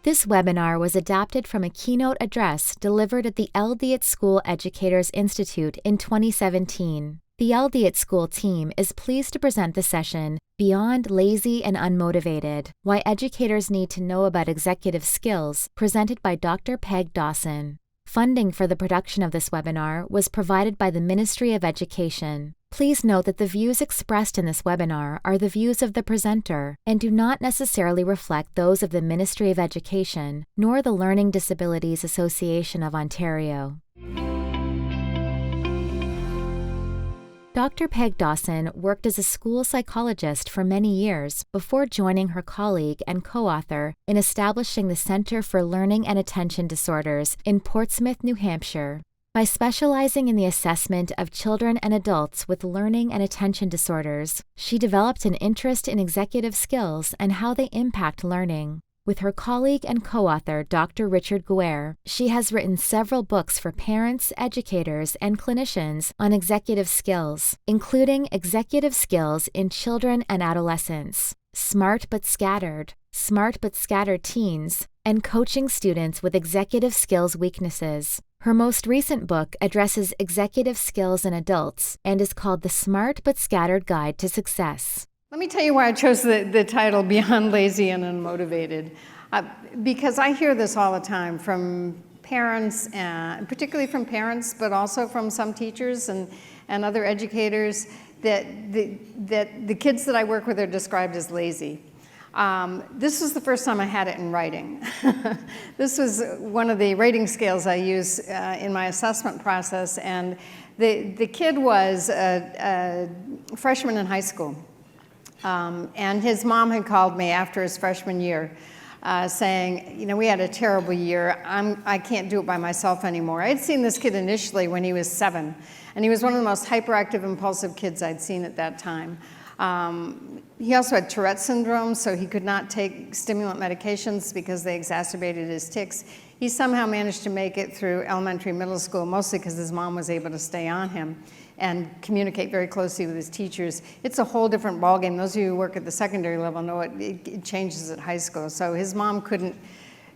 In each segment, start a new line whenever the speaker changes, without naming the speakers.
This webinar was adapted from a keynote address delivered at the LD at School Educators Institute in 2017. The LD at School team is pleased to present the session, Beyond Lazy and Unmotivated, Why Educators Need to Know About Executive Skills, presented by Dr. Peg Dawson. Funding for the production of this webinar was provided by the Ministry of Education. Please note that the views expressed in this webinar are the views of the presenter and do not necessarily reflect those of the Ministry of Education nor the Learning Disabilities Association of Ontario. Dr. Peg Dawson worked as a school psychologist for many years before joining her colleague and co-author in establishing the Center for Learning and Attention Disorders in Portsmouth, New Hampshire. By specializing in the assessment of children and adults with learning and attention disorders, she developed an interest in executive skills and how they impact learning. With her colleague and co-author, Dr. Richard Guare, she has written several books for parents, educators, and clinicians on executive skills, including Executive Skills in Children and Adolescents, Smart But Scattered Teens, and Coaching Students with Executive Skills Weaknesses. Her most recent book addresses executive skills in adults and is called The Smart But Scattered Guide to Success.
Let me tell you why I chose the title Beyond Lazy and Unmotivated. Because I hear this all the time from parents, particularly from parents, but also from some teachers and other educators, that the kids that I work with are described as lazy. This was the first time I had it in writing. This was one of the rating scales I use in my assessment process, and the kid was a freshman in high school. And his mom had called me after his freshman year saying, we had a terrible year. I can't do it by myself anymore. I had seen this kid initially when he was 7, and he was one of the most hyperactive, impulsive kids I'd seen at that time. He also had Tourette syndrome, so he could not take stimulant medications because they exacerbated his tics. He somehow managed to make it through elementary, middle school, mostly because his mom was able to stay on him and communicate very closely with his teachers. It's a whole different ballgame. Those of you who work at the secondary level know it changes at high school. So his mom couldn't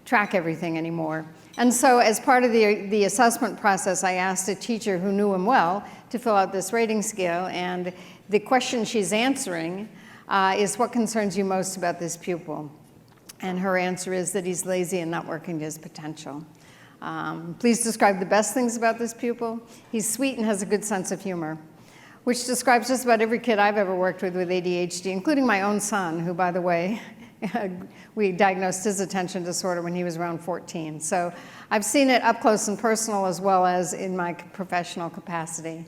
track everything anymore. And so as part of the assessment process, I asked a teacher who knew him well to fill out this rating scale, and the question she's answering is, what concerns you most about this pupil? And her answer is that he's lazy and not working to his potential. Please describe the best things about this pupil. He's sweet and has a good sense of humor, which describes just about every kid I've ever worked with ADHD, including my own son, who, by the way, we diagnosed his attention disorder when he was around 14. So I've seen it up close and personal as well as in my professional capacity.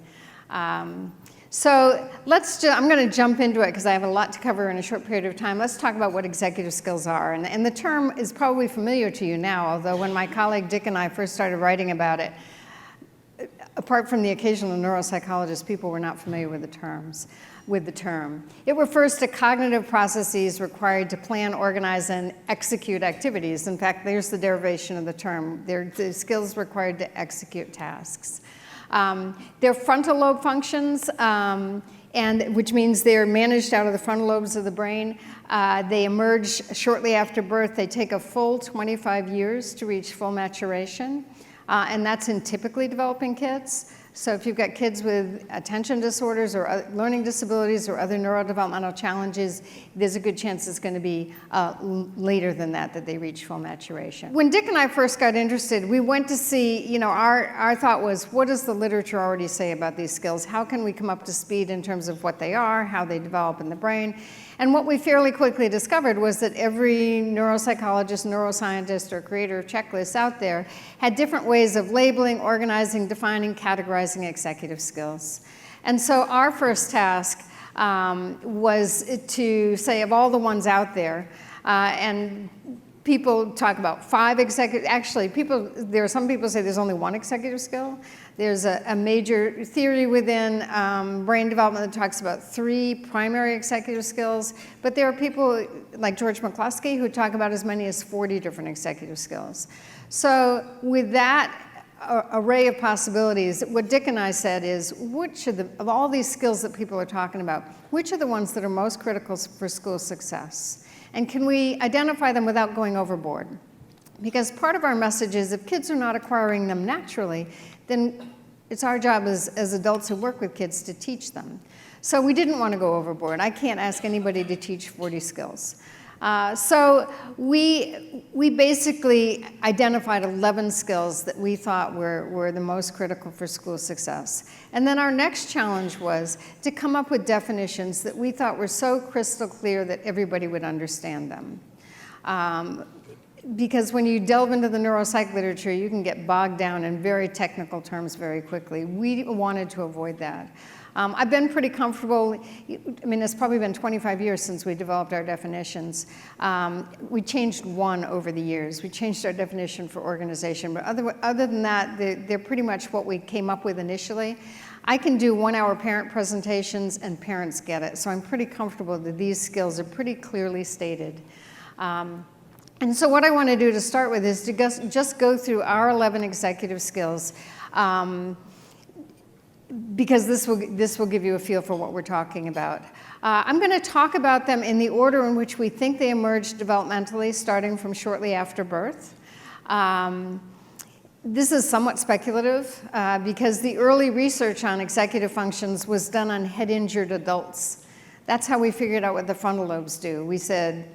So I'm going to jump into it because I have a lot to cover in a short period of time. Let's talk about what executive skills are. And the term is probably familiar to you now, although when my colleague Dick and I first started writing about it, apart from the occasional neuropsychologist, people were not familiar with the term. It refers to cognitive processes required to plan, organize, and execute activities. In fact, there's the derivation of the term. They're the skills required to execute tasks. They're frontal lobe functions, which means they're managed out of the frontal lobes of the brain. They emerge shortly after birth. They take a full 25 years to reach full maturation, and that's in typically developing kids. So if you've got kids with attention disorders or learning disabilities or other neurodevelopmental challenges, there's a good chance it's going to be later than that they reach full maturation. When Dick and I first got interested, we went to see, our thought was, what does the literature already say about these skills? How can we come up to speed in terms of what they are, how they develop in the brain? And what we fairly quickly discovered was that every neuropsychologist, neuroscientist, or creator of checklists out there had different ways of labeling, organizing, defining, categorizing executive skills. And so our first task was to say, of all the ones out there, and people talk about 5 executive, actually there are some people say there's only 1 executive skill. There's a major theory within brain development that talks about 3 primary executive skills, but there are people like George McCluskey who talk about as many as 40 different executive skills. So with that array of possibilities, what Dick and I said is, which of all these skills that people are talking about, which are the ones that are most critical for school success? And can we identify them without going overboard? Because part of our message is if kids are not acquiring them naturally, then it's our job as adults who work with kids to teach them. So we didn't want to go overboard. I can't ask anybody to teach 40 skills. So we basically identified 11 skills that we thought were the most critical for school success. And then our next challenge was to come up with definitions that we thought were so crystal clear that everybody would understand them. Because when you delve into the neuropsych literature, you can get bogged down in very technical terms very quickly. We wanted to avoid that. I've been pretty comfortable. I mean, it's probably been 25 years since we developed our definitions. We changed one over the years. We changed our definition for organization. But other than that, they're pretty much what we came up with initially. I can do 1-hour parent presentations, and parents get it. So I'm pretty comfortable that these skills are pretty clearly stated. And so what I want to do to start with is to just go through our 11 executive skills, because this will give you a feel for what we're talking about. I'm going to talk about them in the order in which we think they emerged developmentally, starting from shortly after birth. This is somewhat speculative, because the early research on executive functions was done on head-injured adults. That's how we figured out what the frontal lobes do. We said,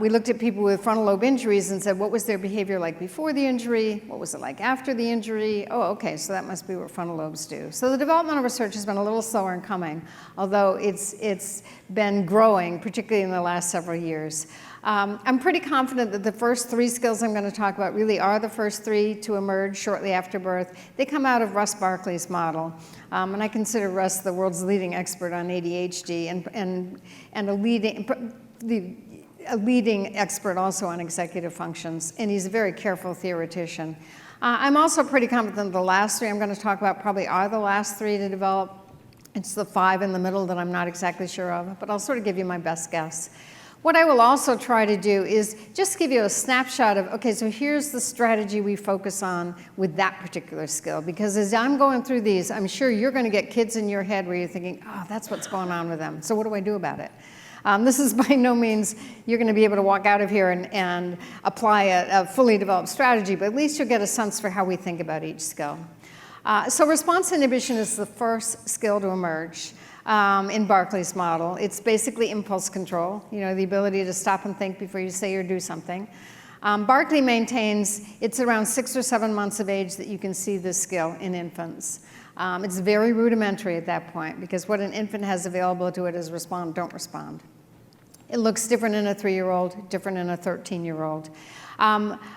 we looked at people with frontal lobe injuries and said, what was their behavior like before the injury? What was it like after the injury? Oh, okay, so that must be what frontal lobes do. So the developmental research has been a little slower in coming, although it's been growing, particularly in the last several years. I'm pretty confident that the first 3 skills I'm going to talk about really are the first 3 to emerge shortly after birth. They come out of Russ Barkley's model. And I consider Russ the world's leading expert on ADHD and a leading expert also on executive functions, and he's a very careful theoretician. I'm also pretty confident the last 3 I'm going to talk about probably are the last 3 to develop. It's the 5 in the middle that I'm not exactly sure of, but I'll sort of give you my best guess. What I will also try to do is just give you a snapshot of, okay, so here's the strategy we focus on with that particular skill, because as I'm going through these, I'm sure you're going to get kids in your head where you're thinking, oh, that's what's going on with them, so what do I do about it? This is by no means you're going to be able to walk out of here and apply a fully developed strategy, but at least you'll get a sense for how we think about each skill. So response inhibition is the first skill to emerge in Barkley's model. It's basically impulse control, the ability to stop and think before you say or do something. Barkley maintains it's around 6 or 7 months of age that you can see this skill in infants. It's very rudimentary at that point, because what an infant has available to it is respond, don't respond. It looks different in a 3-year-old, different in a 13-year-old.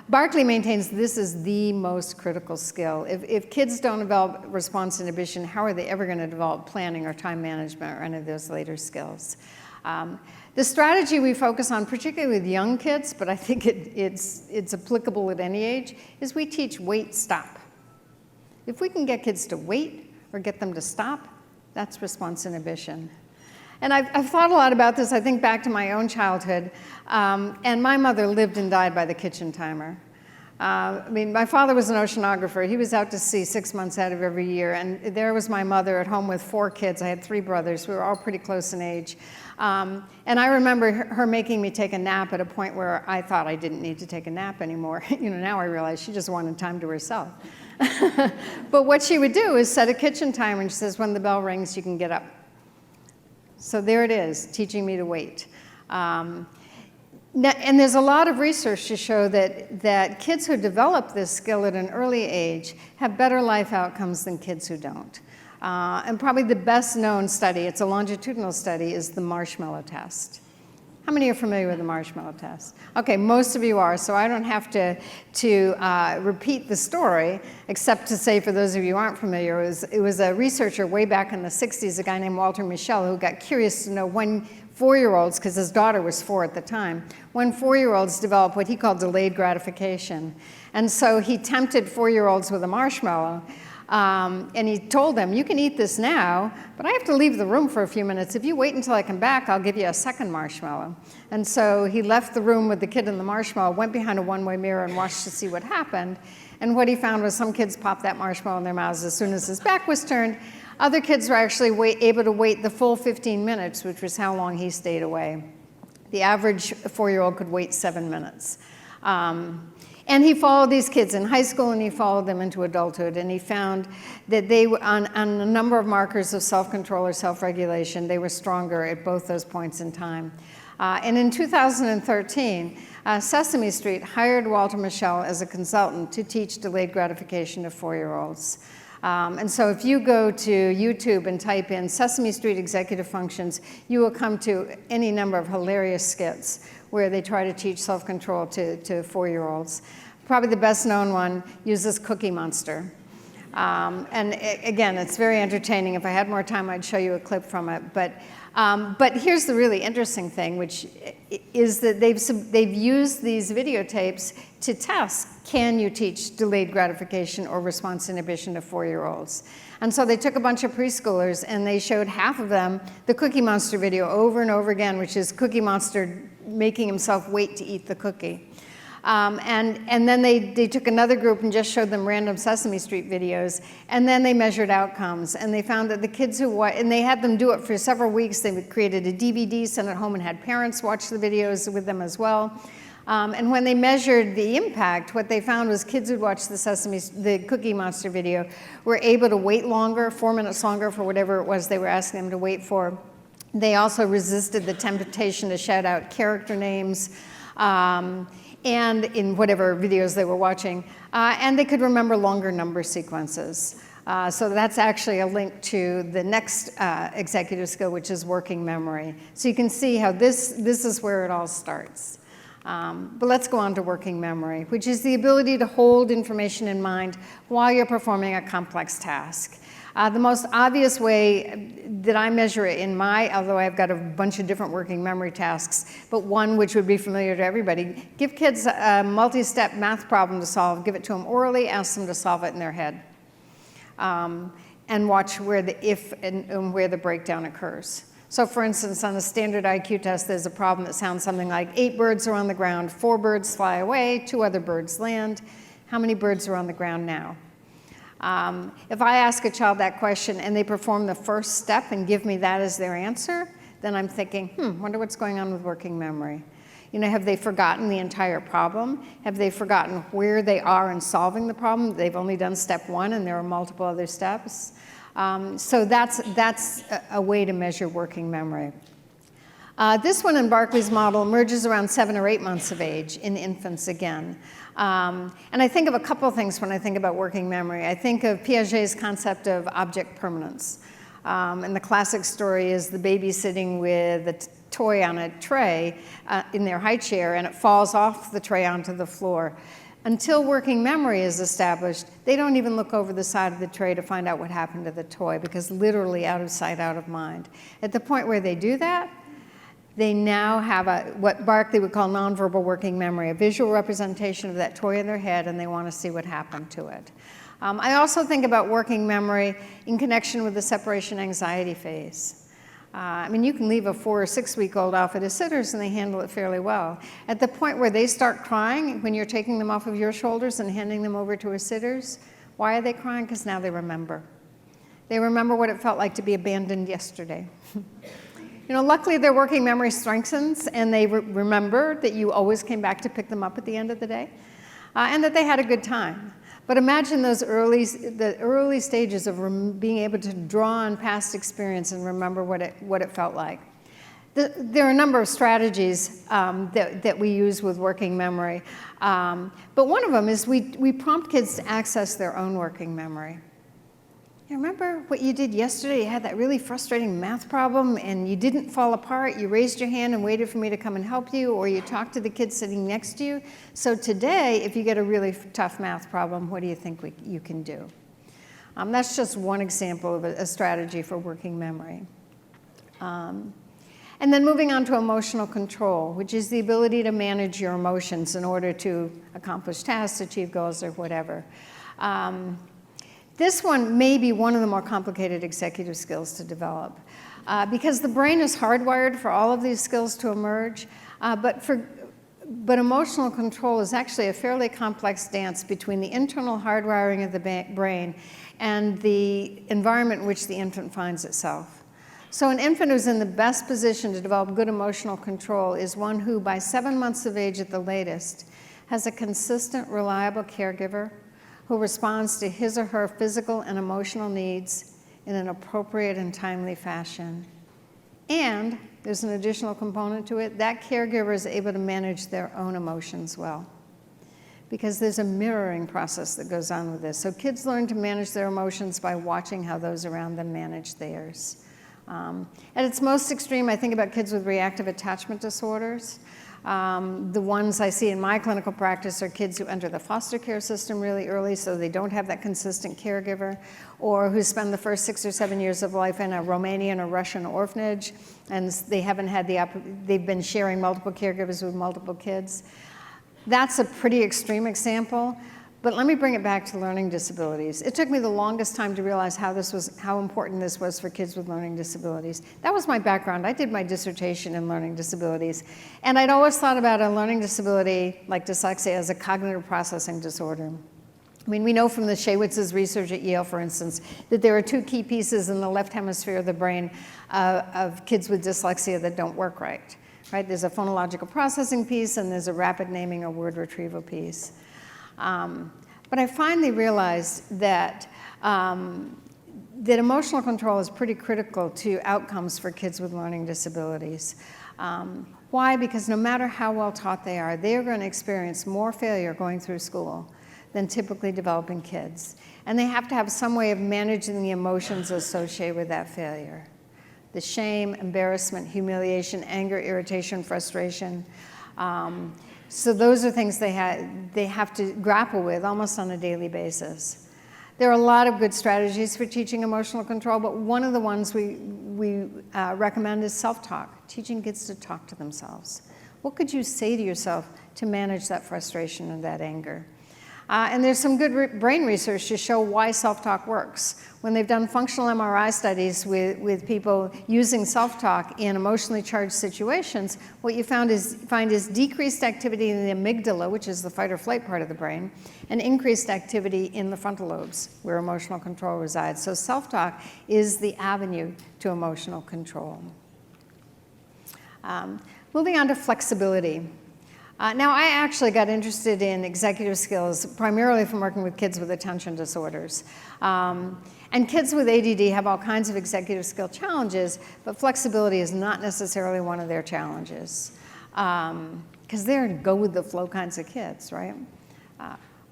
Barkley maintains this is the most critical skill. If kids don't develop response inhibition, how are they ever going to develop planning or time management or any of those later skills? The strategy we focus on, particularly with young kids, but I think it's applicable at any age, is we teach wait, stop. If we can get kids to wait or get them to stop, that's response inhibition. And I've thought a lot about this. I think back to my own childhood, and my mother lived and died by the kitchen timer. My father was an oceanographer. He was out to sea 6 months out of every year, and there was my mother at home with 4 kids. I had 3 brothers. We were all pretty close in age. And I remember her making me take a nap at a point where I thought I didn't need to take a nap anymore. Now I realize she just wanted time to herself. But what she would do is set a kitchen timer, and she says, when the bell rings, you can get up. So there it is, teaching me to wait. And there's a lot of research to show that kids who develop this skill at an early age have better life outcomes than kids who don't. And probably the best known study, it's a longitudinal study, is the marshmallow test. How many are familiar with the marshmallow test? Okay, most of you are, so I don't have to repeat the story, except to say for those of you who aren't familiar, it was a researcher way back in the 60s, a guy named Walter Mischel, who got curious to know when 4-year-olds, because his daughter was 4 at the time, when 4-year-olds develop what he called delayed gratification. And so he tempted 4-year-olds with a marshmallow, and he told them, you can eat this now, but I have to leave the room for a few minutes. If you wait until I come back, I'll give you a second marshmallow. And so he left the room with the kid and the marshmallow, went behind a one-way mirror and watched to see what happened. And what he found was some kids popped that marshmallow in their mouths as soon as his back was turned. Other kids were actually able to wait the full 15 minutes, which was how long he stayed away. The average 4-year-old could wait 7 minutes. And he followed these kids in high school, and he followed them into adulthood, and he found that they were on a number of markers of self-control or self-regulation, they were stronger at both those points in time. And in 2013, Sesame Street hired Walter Mischel as a consultant to teach delayed gratification to 4-year-olds. And so if you go to YouTube and type in Sesame Street executive functions, you will come to any number of hilarious skits where they try to teach self-control to 4-year-olds. Probably the best known one uses Cookie Monster. And again, it's very entertaining. If I had more time, I'd show you a clip from it. But here's the really interesting thing, which is that they've used these videotapes to test, can you teach delayed gratification or response inhibition to 4-year-olds? And so they took a bunch of preschoolers and they showed half of them the Cookie Monster video over and over again, which is Cookie Monster making himself wait to eat the cookie. And then they took another group and just showed them random Sesame Street videos, and then they measured outcomes, and they found that the kids and they had them do it for several weeks. They created a DVD, sent it home, and had parents watch the videos with them as well. And when they measured the impact, what they found was kids who'd watched the Cookie Monster video were able to wait longer, 4 minutes longer for whatever it was they were asking them to wait for. They also resisted the temptation to shout out character names, and in whatever videos they were watching, and they could remember longer number sequences. So that's actually a link to the next executive skill, which is working memory. So you can see how this is where it all starts. But let's go on to working memory, which is the ability to hold information in mind while you're performing a complex task. The most obvious way that I measure it although I've got a bunch of different working memory tasks, but one which would be familiar to everybody, give kids a multi-step math problem to solve, give it to them orally, ask them to solve it in their head, and watch where the breakdown occurs. So for instance, on the standard IQ test, there's a problem that sounds something like 8 birds are on the ground, 4 birds fly away, 2 other birds land. How many birds are on the ground now? If I ask a child that question and they perform the first step and give me that as their answer, then I'm thinking, wonder what's going on with working memory. Have they forgotten the entire problem? Have they forgotten where they are in solving the problem? They've only done step 1 and there are multiple other steps. So that's a way to measure working memory. This one in Barkley's model emerges around 7 or 8 months of age in infants again. And I think of a couple of things when I think about working memory. I think of Piaget's concept of object permanence. And the classic story is the baby sitting with a toy on a tray in their high chair, and it falls off the tray onto the floor. Until working memory is established, they don't even look over the side of the tray to find out what happened to the toy, because literally out of sight, out of mind. At the point where they do that, they now have what Barkley would call nonverbal working memory, a visual representation of that toy in their head, and they want to see what happened to it. I also think about working memory in connection with the separation anxiety phase. You can leave a 4 or 6 week old off at a sitter's and they handle it fairly well. At the point where they start crying, when you're taking them off of your shoulders and handing them over to a sitter's, why are they crying? Because now they remember. They remember what it felt like to be abandoned yesterday. Luckily their working memory strengthens, and they remember that you always came back to pick them up at the end of the day, and that they had a good time. But imagine the early stages of being able to draw on past experience and remember what it felt like. There are a number of strategies that we use with working memory, but one of them is we prompt kids to access their own working memory. Remember what you did yesterday? You had that really frustrating math problem and you didn't fall apart. You raised your hand and waited for me to come and help you, or you talked to the kid sitting next to you. So today, if you get a really tough math problem, what do you think you can do? That's just one example of a strategy for working memory. And then moving on to emotional control, which is the ability to manage your emotions in order to accomplish tasks, achieve goals, or whatever. This one may be one of the more complicated executive skills to develop because the brain is hardwired for all of these skills to emerge, but emotional control is actually a fairly complex dance between the internal hardwiring of the brain and the environment in which the infant finds itself. So an infant who's in the best position to develop good emotional control is one who, by 7 months of age at the latest, has a consistent, reliable caregiver who responds to his or her physical and emotional needs in an appropriate and timely fashion. And there's an additional component to it, that caregiver is able to manage their own emotions well. Because there's a mirroring process that goes on with this. So kids learn to manage their emotions by watching how those around them manage theirs. At its most extreme, I think about kids with reactive attachment disorders. The ones I see in my clinical practice are kids who enter the foster care system really early, so they don't have that consistent caregiver, or who spend the first 6 or 7 years of life in a Romanian or Russian orphanage, and they haven't had they've been sharing multiple caregivers with multiple kids. That's a pretty extreme example, but let me bring it back to learning disabilities. It took me the longest time to realize how important this was for kids with learning disabilities. That was my background. I did my dissertation in learning disabilities, and I'd always thought about a learning disability like dyslexia as a cognitive processing disorder. I mean, we know from the Shawitz's research at Yale, for instance, that there are 2 key pieces in the left hemisphere of the brain of kids with dyslexia that don't work right. Right? There's a phonological processing piece, and there's a rapid naming or word retrieval piece. But I finally realized that emotional control is pretty critical to outcomes for kids with learning disabilities. Why? Because no matter how well taught they are going to experience more failure going through school than typically developing kids. And they have to have some way of managing the emotions associated with that failure. The shame, embarrassment, humiliation, anger, irritation, frustration. So those are things they have to grapple with almost on a daily basis. There are a lot of good strategies for teaching emotional control, but one of the ones we recommend is self-talk, teaching kids to talk to themselves. What could you say to yourself to manage that frustration and that anger? And there's some good brain research to show why self-talk works. When they've done functional MRI studies with people using self-talk in emotionally charged situations, what you find is decreased activity in the amygdala, which is the fight or flight part of the brain, and increased activity in the frontal lobes, where emotional control resides. So self-talk is the avenue to emotional control. Moving on to flexibility. Now, I actually got interested in executive skills primarily from working with kids with attention disorders. And kids with ADD have all kinds of executive skill challenges, but flexibility is not necessarily one of their challenges, because they're go-with-the-flow kinds of kids, right?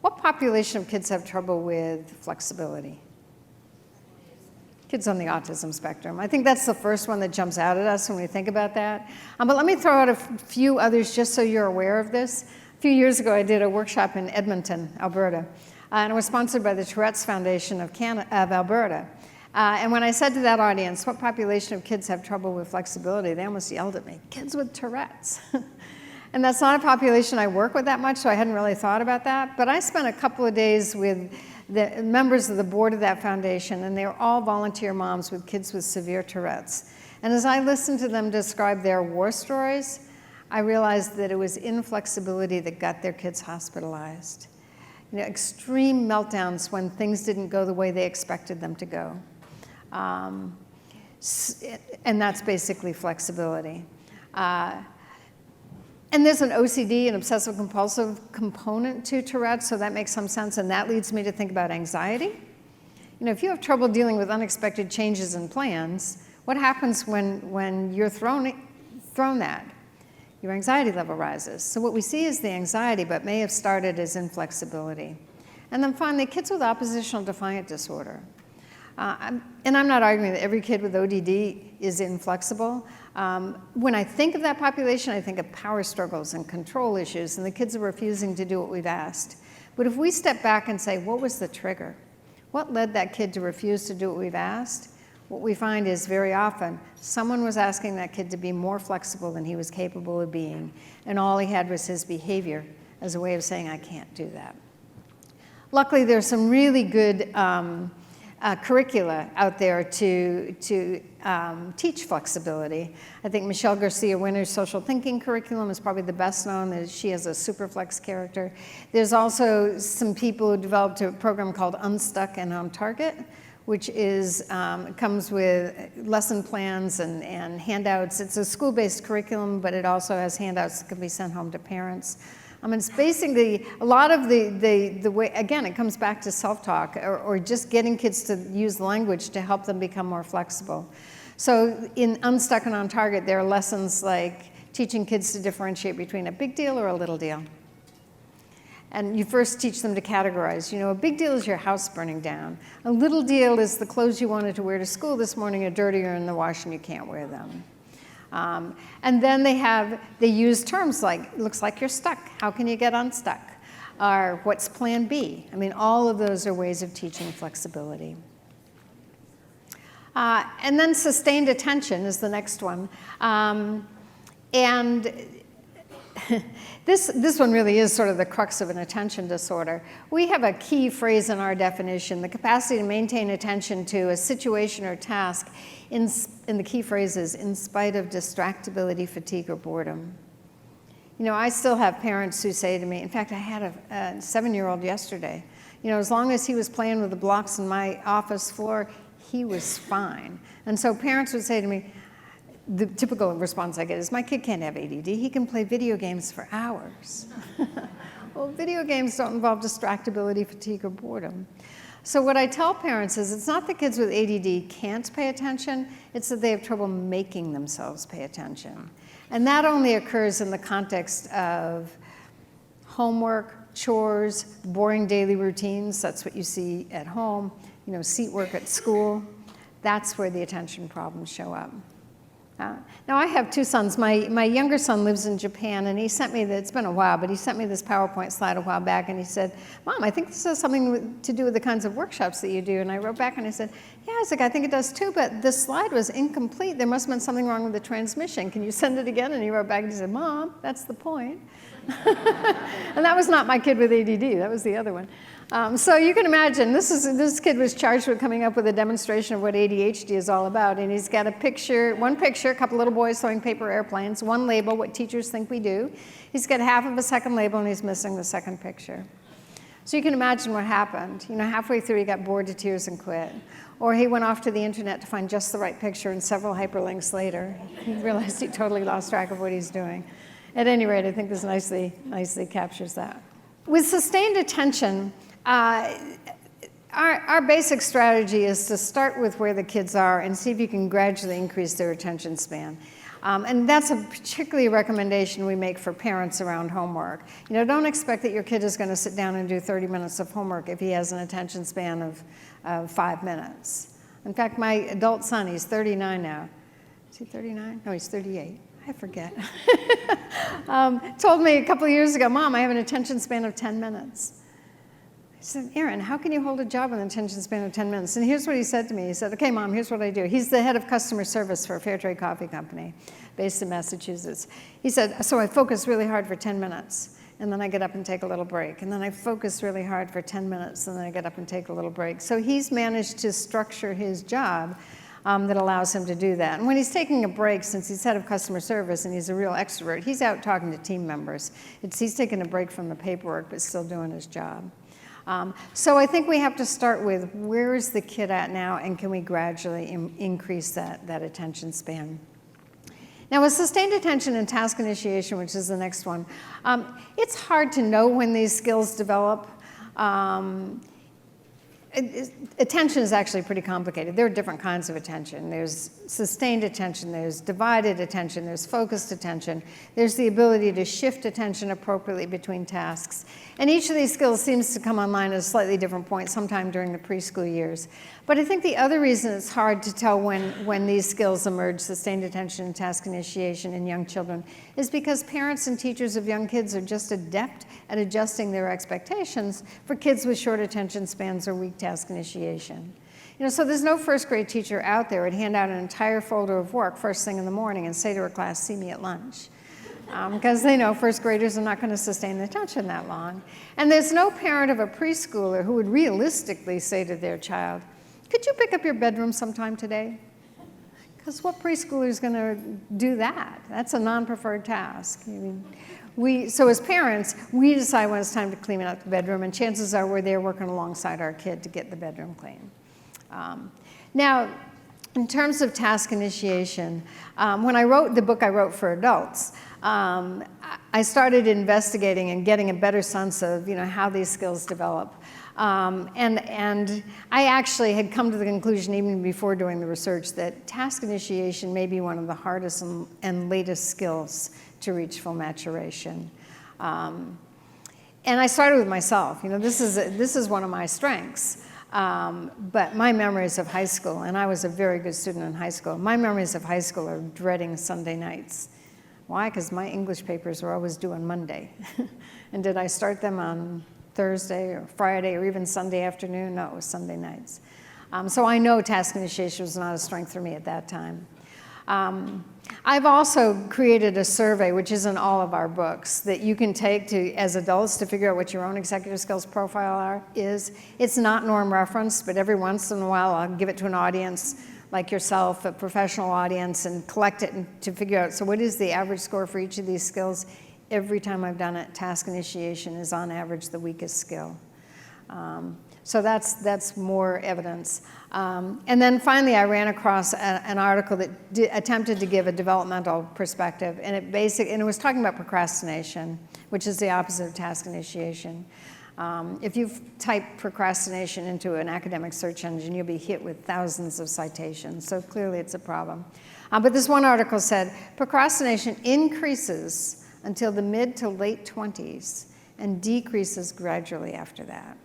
What population of kids have trouble with flexibility? Kids on the autism spectrum. I think that's the first one that jumps out at us when we think about that. But let me throw out a few others just so you're aware of this. A few years ago, I did a workshop in Edmonton, Alberta, and it was sponsored by the Tourette's Foundation of Alberta. And when I said to that audience, what population of kids have trouble with flexibility, they almost yelled at me, kids with Tourette's. And that's not a population I work with that much, so I hadn't really thought about that. But I spent a couple of days with the members of the board of that foundation, and they were all volunteer moms with kids with severe Tourette's. And as I listened to them describe their war stories, I realized that it was inflexibility that got their kids hospitalized. You know, extreme meltdowns when things didn't go the way they expected them to go. And that's basically flexibility. And there's an OCD, an obsessive-compulsive component to Tourette's, so that makes some sense, and that leads me to think about anxiety. You know, if you have trouble dealing with unexpected changes in plans, what happens when you're thrown at? Your anxiety level rises. So what we see is the anxiety, but may have started as inflexibility. And then finally, kids with oppositional defiant disorder. And I'm not arguing that every kid with ODD is inflexible. When I think of that population, I think of power struggles and control issues, and the kids are refusing to do what we've asked. But if we step back and say, what was the trigger? What led that kid to refuse to do what we've asked? What we find is very often, someone was asking that kid to be more flexible than he was capable of being, and all he had was his behavior as a way of saying, I can't do that. Luckily, there's some really good curricula out there to teach flexibility. I think Michelle Garcia Winner's social thinking curriculum is probably the best known. She has a superflex character. There's also some people who developed a program called Unstuck and On Target, which is comes with lesson plans and handouts. It's a school-based curriculum, but it also has handouts that can be sent home to parents. It's basically a lot of the way, again, it comes back to self-talk or just getting kids to use language to help them become more flexible. So in Unstuck and On Target, there are lessons like teaching kids to differentiate between a big deal or a little deal. And you first teach them to categorize. A big deal is your house burning down. A little deal is the clothes you wanted to wear to school this morning are dirty or in the wash and you can't wear them. And then they use terms like, looks like you're stuck. How can you get unstuck? Or what's plan B? All of those are ways of teaching flexibility. And then sustained attention is the next one. And this one really is sort of the crux of an attention disorder. We have a key phrase in our definition, the capacity to maintain attention to a situation or task in the key phrase is in spite of distractibility, fatigue, or boredom. I still have parents who say to me, in fact, I had a 7-year-old yesterday, as long as he was playing with the blocks on my office floor, he was fine. And so parents would say to me, the typical response I get is, my kid can't have ADD, he can play video games for hours. Well, video games don't involve distractibility, fatigue, or boredom. So what I tell parents is it's not that kids with ADD can't pay attention, it's that they have trouble making themselves pay attention. And that only occurs in the context of homework, chores, boring daily routines. That's what you see at home, seat work at school. That's where the attention problems show up. Now, I have 2 sons. My younger son lives in Japan, and he sent me, it's been a while, but he sent me this PowerPoint slide a while back, and he said, Mom, I think this has something to do with the kinds of workshops that you do. And I wrote back and I said, yeah, I think it does too, but this slide was incomplete. There must have been something wrong with the transmission. Can you send it again? And he wrote back and he said, Mom, that's the point. And that was not my kid with ADD, that was the other one. So you can imagine, this kid was charged with coming up with a demonstration of what ADHD is all about, and he's got one picture, a couple little boys throwing paper airplanes, one label, what teachers think we do. He's got half of a second label, and he's missing the second picture. So you can imagine what happened. Halfway through he got bored to tears and quit. Or he went off to the internet to find just the right picture, and several hyperlinks later, he realized he totally lost track of what he's doing. At any rate, I think this nicely captures that. With sustained attention, our basic strategy is to start with where the kids are and see if you can gradually increase their attention span. And that's a particularly recommendation we make for parents around homework. Don't expect that your kid is going to sit down and do 30 minutes of homework if he has an attention span of 5 minutes. In fact, my adult son, he's 39 now. Is he 39? No, he's 38. I forget. Told me a couple of years ago, Mom, I have an attention span of 10 minutes. I said, Aaron, how can you hold a job with an attention span of 10 minutes? And here's what he said to me. He said, okay, Mom, here's what I do. He's the head of customer service for a fair trade coffee company based in Massachusetts. He said, so I focus really hard for 10 minutes, and then I get up and take a little break. And then I focus really hard for 10 minutes, and then I get up and take a little break. So he's managed to structure his job that allows him to do that. And when he's taking a break, since he's head of customer service and he's a real extrovert, he's out talking to team members. He's taking a break from the paperwork, but still doing his job. So I think we have to start with where is the kid at now, and can we gradually increase that attention span? Now, with sustained attention and task initiation, which is the next one, it's hard to know when these skills develop. Attention is actually pretty complicated. There are different kinds of attention. There's sustained attention, there's divided attention, there's focused attention, there's the ability to shift attention appropriately between tasks. And each of these skills seems to come online at a slightly different point, sometime during the preschool years. But I think the other reason it's hard to tell when these skills emerge, sustained attention and task initiation in young children, is because parents and teachers of young kids are just adept at adjusting their expectations for kids with short attention spans or weak task initiation. So there's no first grade teacher out there who'd hand out an entire folder of work first thing in the morning and say to her class, see me at lunch. Because they know first graders are not going to sustain the attention that long. And there's no parent of a preschooler who would realistically say to their child, could you pick up your bedroom sometime today? Because what preschooler is going to do that? That's a non-preferred task. So as parents, we decide when it's time to clean up the bedroom, and chances are we're there working alongside our kid to get the bedroom clean. Now, in terms of task initiation, when I wrote the book I wrote for adults, I started investigating and getting a better sense of, how these skills develop. And I actually had come to the conclusion, even before doing the research, that task initiation may be one of the hardest and latest skills to reach full maturation. And I started with myself. This is one of my strengths. But my memories of high school, and I was a very good student in high school, my memories of high school are dreading Sunday nights. Why? Because my English papers were always due on Monday. And did I start them on Thursday or Friday or even Sunday afternoon? No, it was Sunday nights. So I know task initiation was not a strength for me at that time. I've also created a survey, which is in all of our books, that you can take as adults to figure out what your own executive skills profile is. It's not norm referenced, but every once in a while I'll give it to an audience like yourself, a professional audience, and collect it to figure out, so what is the average score for each of these skills? Every time I've done it, task initiation is on average the weakest skill. So that's more evidence. And then finally, I ran across an article that attempted to give a developmental perspective, and it was talking about procrastination, which is the opposite of task initiation. If you type procrastination into an academic search engine, you'll be hit with thousands of citations. So clearly, it's a problem. But this one article said procrastination increases until the mid to late 20s and decreases gradually after that.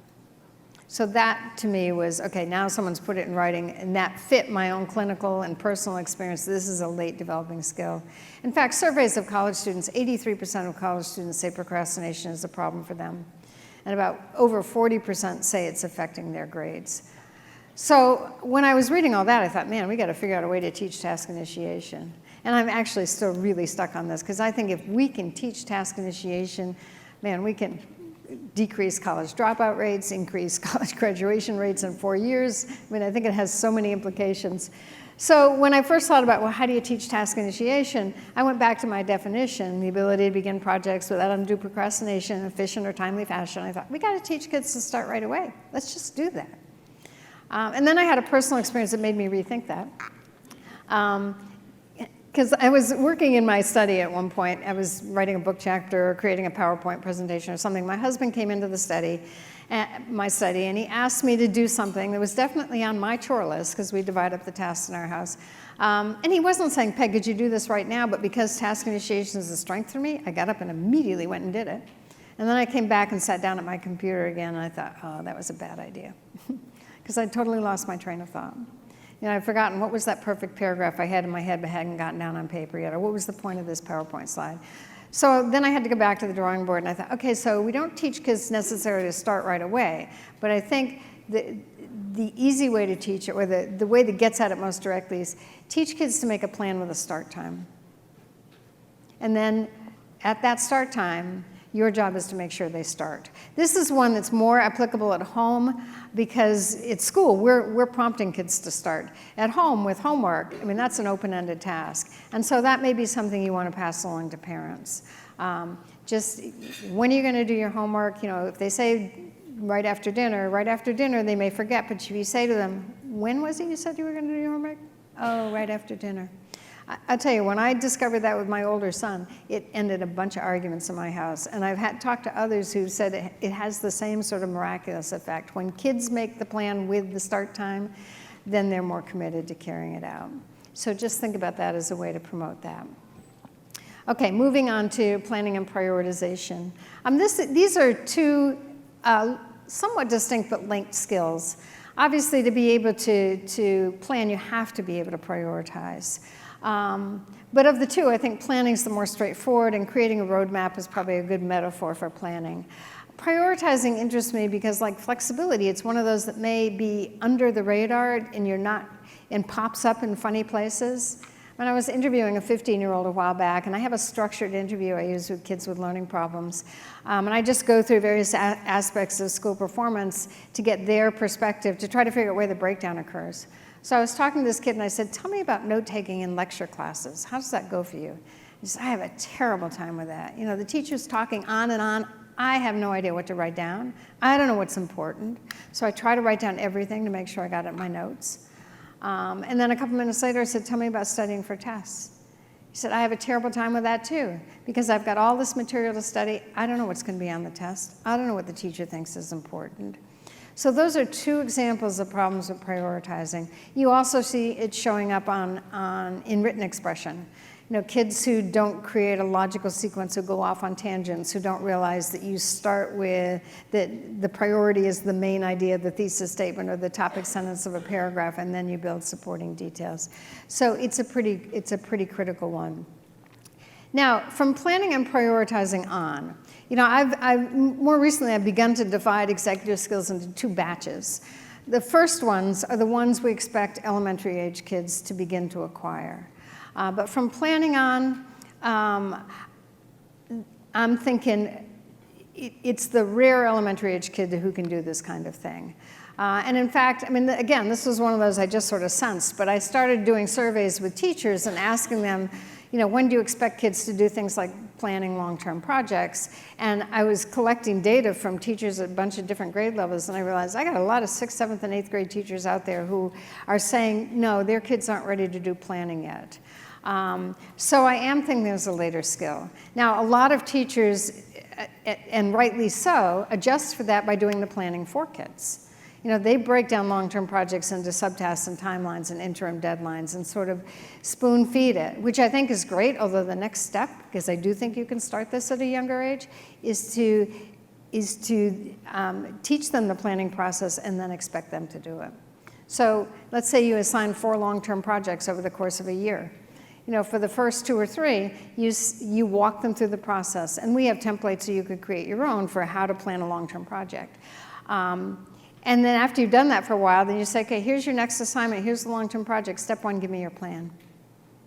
So that, to me, was, okay, now someone's put it in writing, and that fit my own clinical and personal experience. This is a late developing skill. In fact, surveys of college students, 83% of college students say procrastination is a problem for them. And about over 40% say it's affecting their grades. So when I was reading all that, I thought, man, we got to figure out a way to teach task initiation. And I'm actually still really stuck on this, because I think if we can teach task initiation, man, we can decrease college dropout rates, increase college graduation rates in 4 years. I mean, I think it has so many implications. So when I first thought about, well, how do you teach task initiation, I went back to my definition, the ability to begin projects without undue procrastination in efficient or timely fashion. I thought, we got to teach kids to start right away. Let's just do that. And then I had a personal experience that made me rethink that. Because I was working in my study at one point. I was writing a book chapter or creating a PowerPoint presentation or something. My husband came into my study, and he asked me to do something that was definitely on my chore list, because we divide up the tasks in our house. And he wasn't saying, Peg, could you do this right now? But because task initiation is a strength for me, I got up and immediately went and did it. And then I came back and sat down at my computer again, and I thought, oh, that was a bad idea. Because I totally lost my train of thought. I'd forgotten what was that perfect paragraph I had in my head but hadn't gotten down on paper yet, or what was the point of this PowerPoint slide. So then I had to go back to the drawing board, and I thought, okay, so we don't teach kids necessarily to start right away, but I think the easy way to teach it, or the way that gets at it most directly, is teach kids to make a plan with a start time. And then at that start time, your job is to make sure they start. This is one that's more applicable at home, because at school, we're prompting kids to start. At home, with homework, I mean, that's an open-ended task. And so that may be something you want to pass along to parents. Just, when are you going to do your homework? If they say right after dinner, they may forget. But if you say to them, when was it you said you were going to do your homework? Oh, right after dinner. I'll tell you, when I discovered that with my older son, it ended a bunch of arguments in my house. And I've talked to others who said it has the same sort of miraculous effect. When kids make the plan with the start time, then they're more committed to carrying it out. So just think about that as a way to promote that. Okay, moving on to planning and prioritization. These are two somewhat distinct but linked skills. Obviously, to be able to plan, you have to be able to prioritize. But of the two, I think planning is the more straightforward, and creating a roadmap is probably a good metaphor for planning. Prioritizing interests me because, like flexibility, it's one of those that may be under the radar and pops up in funny places. When I was interviewing a 15-year-old a while back, and I have a structured interview I use with kids with learning problems, and I just go through various aspects of school performance to get their perspective to try to figure out where the breakdown occurs. So I was talking to this kid, and I said, tell me about note-taking in lecture classes. How does that go for you? He said, I have a terrible time with that. The teacher's talking on and on. I have no idea what to write down. I don't know what's important. So I try to write down everything to make sure I got it in my notes. And then a couple minutes later, I said, tell me about studying for tests. He said, I have a terrible time with that too, because I've got all this material to study. I don't know what's going to be on the test. I don't know what the teacher thinks is important. So those are two examples of problems with prioritizing. You also see it showing up in written expression. You know, kids who don't create a logical sequence, who go off on tangents, who don't realize that you start with, that the priority is the main idea of the thesis statement or the topic sentence of a paragraph, and then you build supporting details. So it's a pretty critical one. Now, from planning and prioritizing on, you know, more recently I've begun to divide executive skills into two batches. The first ones are the ones we expect elementary age kids to begin to acquire. But from planning on, I'm thinking it's the rare elementary age kid who can do this kind of thing. And in fact, I mean, again, this was one of those I just sort of sensed, but I started doing surveys with teachers and asking them, you know, when do you expect kids to do things like planning long-term projects? And I was collecting data from teachers at a bunch of different grade levels, and I realized I got a lot of 6th, 7th, and 8th grade teachers out there who are saying, no, their kids aren't ready to do planning yet. So I am thinking there's a later skill. Now, a lot of teachers, and rightly so, adjust for that by doing the planning for kids. You know, they break down long-term projects into subtasks and timelines and interim deadlines and sort of spoon feed it, which I think is great, although the next step, because I do think you can start this at a younger age, is to teach them the planning process and then expect them to do it. So let's say you assign 4 long-term projects over the course of a year. You know, for the first 2 or 3, you walk them through the process. And we have templates so you could create your own for how to plan a long-term project. And then after you've done that for a while, then you say, okay, here's your next assignment. Here's the long-term project. Step 1, give me your plan.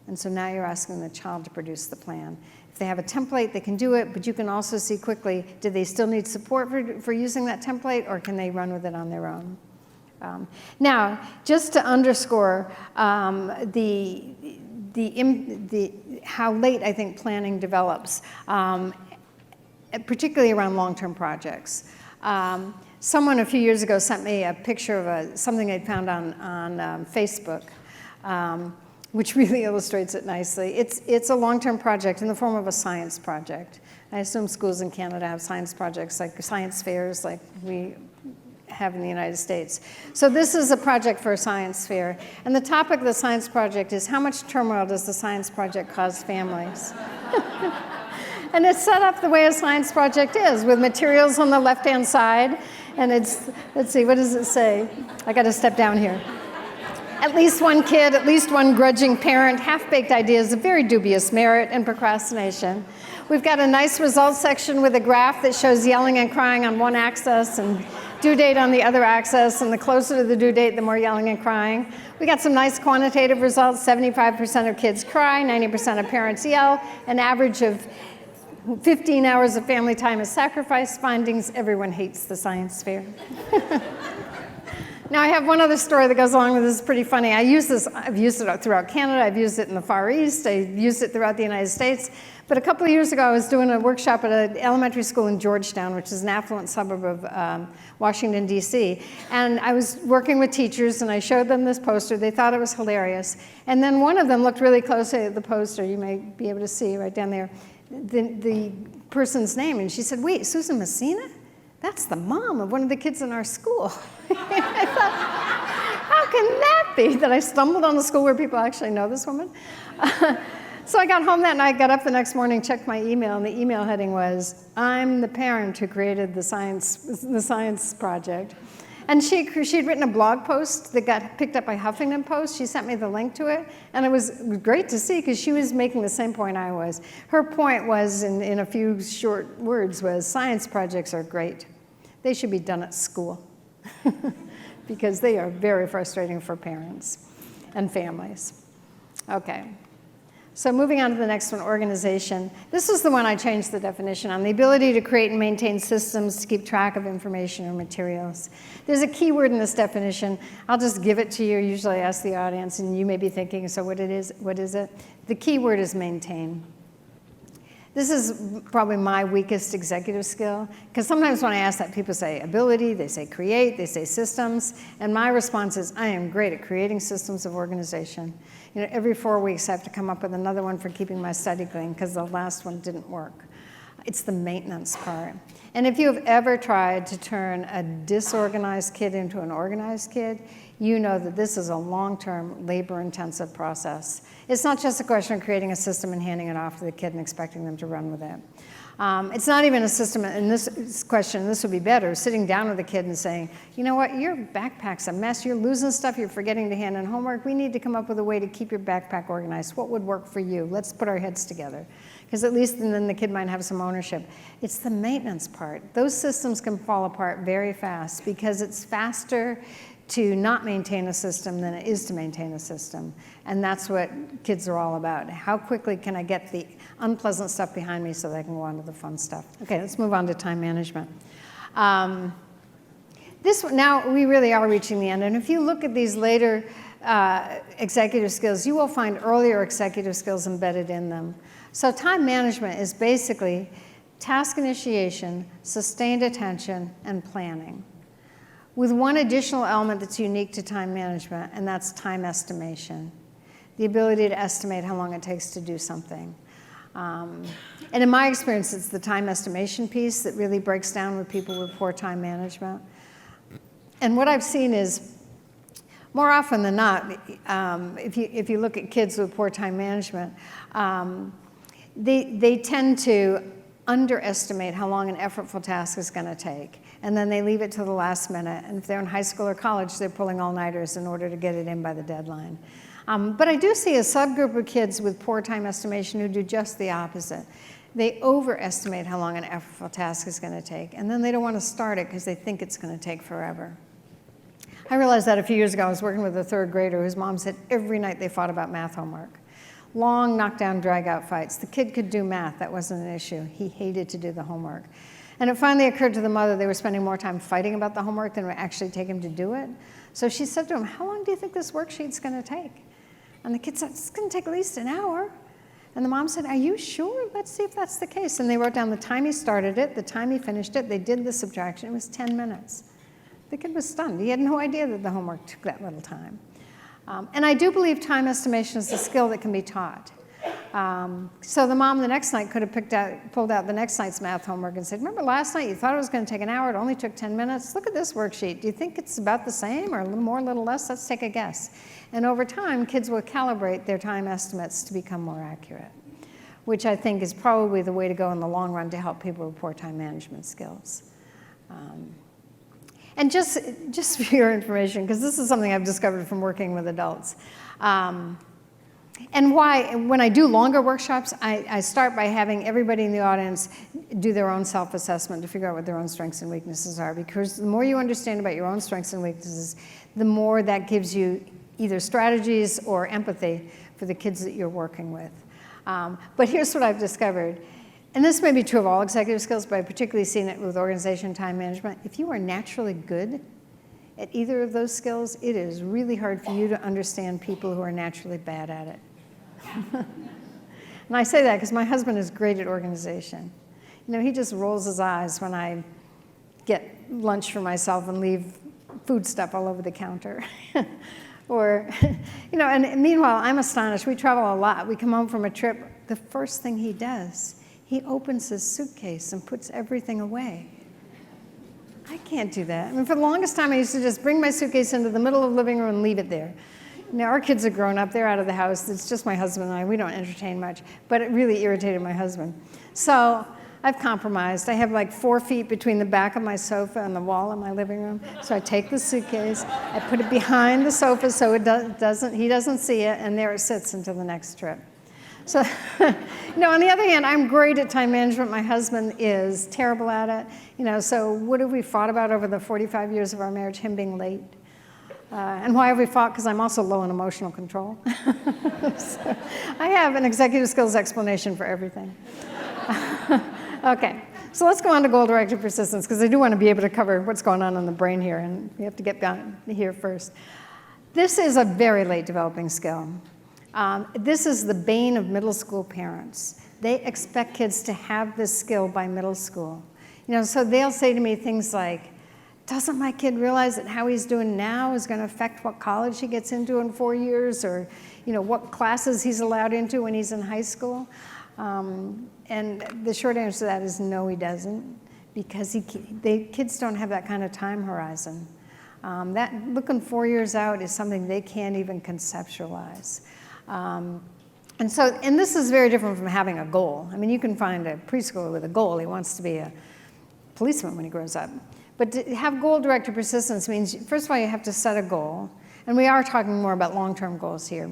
And so now you're asking the child to produce the plan. If they have a template, they can do it, but you can also see quickly, do they still need support for using that template, or can they run with it on their own? Now, just to underscore how late I think planning develops, particularly around long-term projects. Someone a few years ago sent me a picture of something they'd found on Facebook, which really illustrates it nicely. It's a long-term project in the form of a science project. I assume schools in Canada have science projects, like science fairs like we have in the United States. So this is a project for a science fair. And the topic of the science project is, how much turmoil does the science project cause families? And it's set up the way a science project is, with materials on the left-hand side. And it's, let's see, what does it say? I got to step down here. At least one kid, at least one grudging parent, half-baked ideas of very dubious merit, and procrastination. We've got a nice results section with a graph that shows yelling and crying on one axis and due date on the other axis, and the closer to the due date, the more yelling and crying. We got some nice quantitative results. 75% of kids cry, 90% of parents yell, an average of 15 hours of family time is sacrificed. Findings: everyone hates the science fair. Now, I have one other story that goes along with this. It's pretty funny. I've used it throughout Canada. I've used it in the Far East. I've used it throughout the United States. But a couple of years ago, I was doing a workshop at an elementary school in Georgetown, which is an affluent suburb of Washington, D.C. And I was working with teachers, and I showed them this poster. They thought it was hilarious. And then one of them looked really closely at the poster. You may be able to see right down there the person's name. And she said, wait, Susan Messina? That's the mom of one of the kids in our school. I thought, how can that be, that I stumbled on the school where people actually know this woman? So I got home that night, got up the next morning, checked my email, and the email heading was, I'm the parent who created the science project. And she'd written a blog post that got picked up by Huffington Post. She sent me the link to it, and it was great to see, because she was making the same point I was. Her point was, in a few short words, was science projects are great. They should be done at school, because they are very frustrating for parents and families. Okay. So moving on to the next one, organization. This is the one I changed the definition on, the ability to create and maintain systems to keep track of information or materials. There's a key word in this definition. I'll just give it to you. Usually I ask the audience, and you may be thinking, so what is it? The key word is maintain. This is probably my weakest executive skill, because sometimes when I ask that, people say ability, they say create, they say systems, and my response is, I am great at creating systems of organization. You know, every 4 weeks I have to come up with another one for keeping my study clean, because the last one didn't work. It's the maintenance part. And if you have ever tried to turn a disorganized kid into an organized kid, you know that this is a long-term, labor-intensive process. It's not just a question of creating a system and handing it off to the kid and expecting them to run with it. It's not even a system, in this question, this would be better, sitting down with a kid and saying, you know what, your backpack's a mess, you're losing stuff, you're forgetting to hand in homework, we need to come up with a way to keep your backpack organized. What would work for you? Let's put our heads together. Because at least then the kid might have some ownership. It's the maintenance part. Those systems can fall apart very fast because it's faster to not maintain a system than it is to maintain a system. And that's what kids are all about. How quickly can I get the unpleasant stuff behind me so that I can go on to the fun stuff? Okay, let's move on to time management. Now we really are reaching the end. And if you look at these later executive skills, you will find earlier executive skills embedded in them. So time management is basically task initiation, sustained attention, and planning, with one additional element that's unique to time management, and that's time estimation, the ability to estimate how long it takes to do something. And in my experience, it's the time estimation piece that really breaks down with people with poor time management. And what I've seen is, more often than not, if you look at kids with poor time management, they tend to underestimate how long an effortful task is going to take. And then they leave it to the last minute. And if they're in high school or college, they're pulling all-nighters in order to get it in by the deadline. But I do see a subgroup of kids with poor time estimation who do just the opposite. They overestimate how long an effortful task is going to take. And then they don't want to start it because they think it's going to take forever. I realized that a few years ago. I was working with a third grader whose mom said every night they fought about math homework. Long knockdown, drag-out fights. The kid could do math. That wasn't an issue. He hated to do the homework. And it finally occurred to the mother they were spending more time fighting about the homework than would actually take him to do it. So she said to him, how long do you think this worksheet's going to take? And the kid said, it's going to take at least an hour. And the mom said, are you sure? Let's see if that's the case. And they wrote down the time he started it, the time he finished it. They did the subtraction. It was 10 minutes. The kid was stunned. He had no idea that the homework took that little time. And I do believe time estimation is a skill that can be taught. So the mom the next night could have pulled out the next night's math homework and said, remember last night you thought it was going to take an hour, it only took 10 minutes? Look at this worksheet. Do you think it's about the same or a little more, a little less? Let's take a guess. And over time, kids will calibrate their time estimates to become more accurate, which I think is probably the way to go in the long run to help people with poor time management skills. And just for your information, because this is something I've discovered from working with adults, and why, when I do longer workshops, I start by having everybody in the audience do their own self-assessment to figure out what their own strengths and weaknesses are, because the more you understand about your own strengths and weaknesses, the more that gives you either strategies or empathy for the kids that you're working with. But here's what I've discovered. And this may be true of all executive skills, but I've particularly seen it with organization time management. If you are naturally good at either of those skills, it is really hard for you to understand people who are naturally bad at it. And I say that because my husband is great at organization. You know, he just rolls his eyes when I get lunch for myself and leave food stuff all over the counter. Or, you know, and meanwhile, I'm astonished. We travel a lot. We come home from a trip. The first thing he does, he opens his suitcase and puts everything away. I can't do that. I mean, for the longest time, I used to just bring my suitcase into the middle of the living room and leave it there. Now, our kids are grown up. They're out of the house. It's just my husband and I. We don't entertain much. But it really irritated my husband. So I've compromised. I have like 4 feet between the back of my sofa and the wall in my living room. So I take the suitcase, I put it behind the sofa so he doesn't see it, and there it sits until the next trip. So, you know, on the other hand, I'm great at time management. My husband is terrible at it. You know, so what have we fought about over the 45 years of our marriage? Him being late. And why have we fought? Because I'm also low in emotional control. So I have an executive skills explanation for everything. Okay, so let's go on to goal-directed persistence, because I do want to be able to cover what's going on in the brain here, and we have to get down here first. This is a very late developing skill. This is the bane of middle school parents. they expect kids to have this skill by middle school. So they'll say to me things like, doesn't my kid realize that how he's doing now is going to affect what college he gets into in 4 years, or what classes he's allowed into when he's in high school? And the short answer to that is no, he doesn't, because kids don't have that kind of time horizon. That looking 4 years out is something they can't even conceptualize. And this is very different from having a goal. I mean, you can find a preschooler with a goal. He wants to be a policeman when he grows up. But to have goal-directed persistence means, first of all, you have to set a goal. And we are talking more about long-term goals here.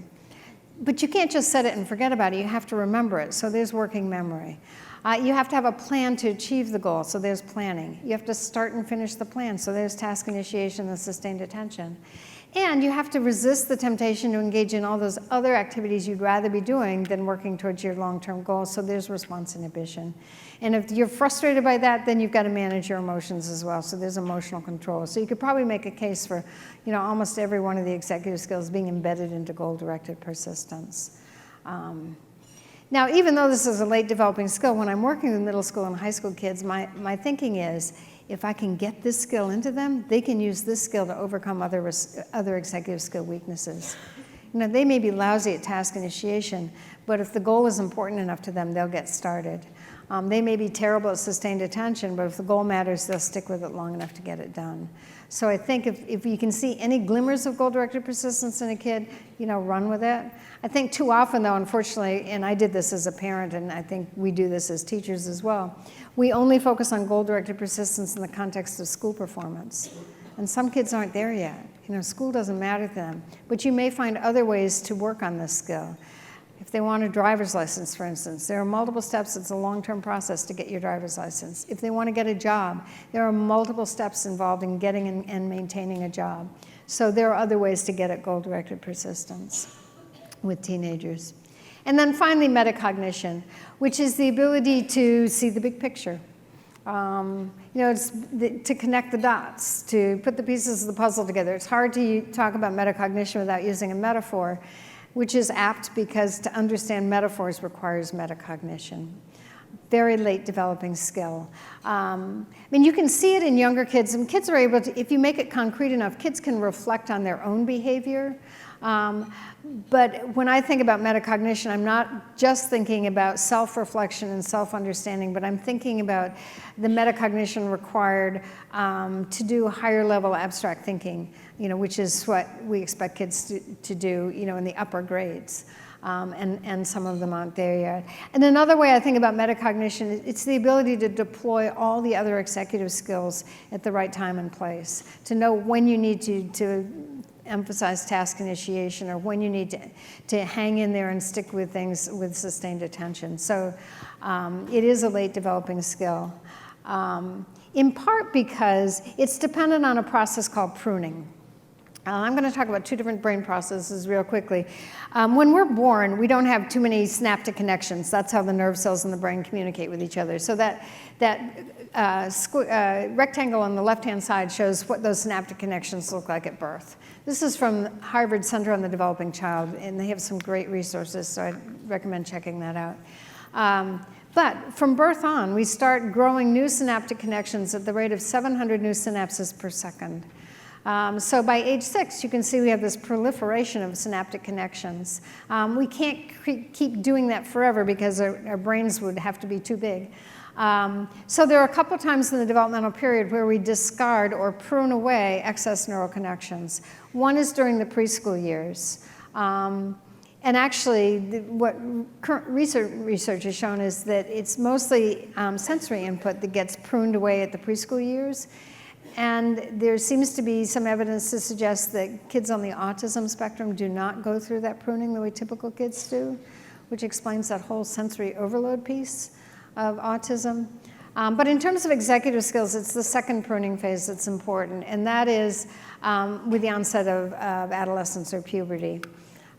But you can't just set it and forget about it. You have to remember it. So there's working memory. You have to have a plan to achieve the goal. So there's planning. You have to start and finish the plan. So there's task initiation and sustained attention. And you have to resist the temptation to engage in all those other activities you'd rather be doing than working towards your long-term goals. So there's response inhibition. And if you're frustrated by that, then you've got to manage your emotions as well. So there's emotional control. So you could probably make a case for, almost every one of the executive skills being embedded into goal-directed persistence. Now, even though this is a late developing skill, when I'm working with middle school and high school kids, my thinking is, if I can get this skill into them, they can use this skill to overcome other executive skill weaknesses. They may be lousy at task initiation, but if the goal is important enough to them, they'll get started. They may be terrible at sustained attention, but if the goal matters, they'll stick with it long enough to get it done. So I think if you can see any glimmers of goal-directed persistence in a kid, run with it. I think too often, though, unfortunately, and I did this as a parent, and I think we do this as teachers as well, we only focus on goal-directed persistence in the context of school performance. And some kids aren't there yet. School doesn't matter to them. But you may find other ways to work on this skill. If they want a driver's license, for instance, there are multiple steps. It's a long-term process to get your driver's license. If they want to get a job, there are multiple steps involved in getting and maintaining a job. So there are other ways to get at goal-directed persistence with teenagers. And then finally, metacognition, which is the ability to see the big picture. It's to connect the dots, to put the pieces of the puzzle together. It's hard to talk about metacognition without using a metaphor, which is apt because to understand metaphors requires metacognition. Very late developing skill. You can see it in younger kids, and kids are able to, if you make it concrete enough, kids can reflect on their own behavior. But when I think about metacognition, I'm not just thinking about self-reflection and self-understanding, but I'm thinking about the metacognition required to do higher level abstract thinking, which is what we expect kids to do, in the upper grades. And some of them aren't there yet. And another way I think about metacognition, it's the ability to deploy all the other executive skills at the right time and place, to know when you need to emphasize task initiation, or when you need to hang in there and stick with things with sustained attention. So it is a late developing skill, in part because it's dependent on a process called pruning. I'm going to talk about two different brain processes real quickly. When we're born, we don't have too many synaptic connections. That's how the nerve cells in the brain communicate with each other. So that rectangle on the left-hand side shows what those synaptic connections look like at birth. This is from Harvard Center on the Developing Child, and they have some great resources, so I'd recommend checking that out. But from birth on, we start growing new synaptic connections at the rate of 700 new synapses per second. So by age 6, you can see we have this proliferation of synaptic connections. We can't keep doing that forever because our brains would have to be too big. So there are a couple times in the developmental period where we discard or prune away excess neural connections. One is during the preschool years. And actually, what current research has shown is that it's mostly sensory input that gets pruned away at the preschool years. And there seems to be some evidence to suggest that kids on the autism spectrum do not go through that pruning the way typical kids do, which explains that whole sensory overload piece of autism. But in terms of executive skills, it's the second pruning phase that's important, and that is with the onset of adolescence or puberty.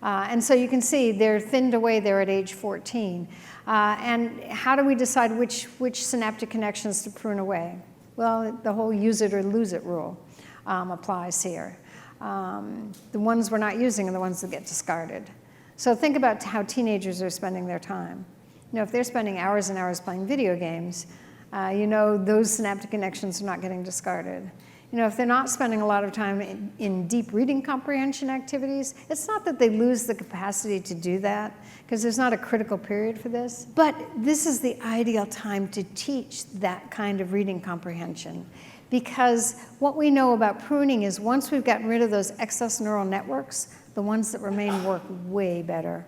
And so you can see they're thinned away there at age 14. And how do we decide which synaptic connections to prune away? Well, the whole use it or lose it rule applies here. The ones we're not using are the ones that get discarded. So think about how teenagers are spending their time. You know, if they're spending hours and hours playing video games, you know, those synaptic connections are not getting discarded. You know, if they're not spending a lot of time in deep reading comprehension activities, it's not that they lose the capacity to do that, because there's not a critical period for this, but this is the ideal time to teach that kind of reading comprehension. Because what we know about pruning is once we've gotten rid of those excess neural networks, the ones that remain work way better.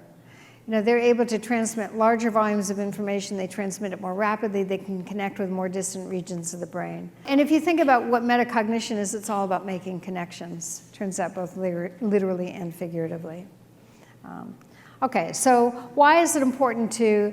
You know, they're able to transmit larger volumes of information, they transmit it more rapidly, they can connect with more distant regions of the brain. And if you think about what metacognition is, it's all about making connections. Turns out both literally and figuratively. Okay, so why is it important to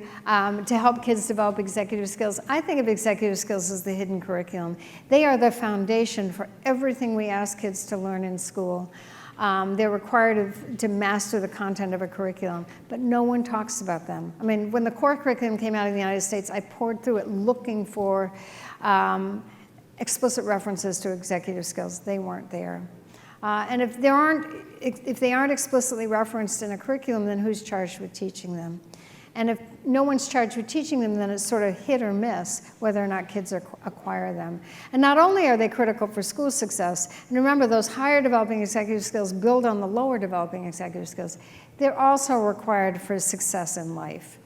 help kids develop executive skills? I think of executive skills as the hidden curriculum. They are the foundation for everything we ask kids to learn in school. They're required to master the content of a curriculum, but no one talks about them. I mean, when the core curriculum came out in the United States, I poured through it looking for explicit references to executive skills. They weren't there. And if they aren't explicitly referenced in a curriculum, then who's charged with teaching them? And if no one's charged with teaching them, then it's sort of hit or miss whether or not kids acquire them. And not only are they critical for school success, and remember those higher developing executive skills build on the lower developing executive skills, they're also required for success in life.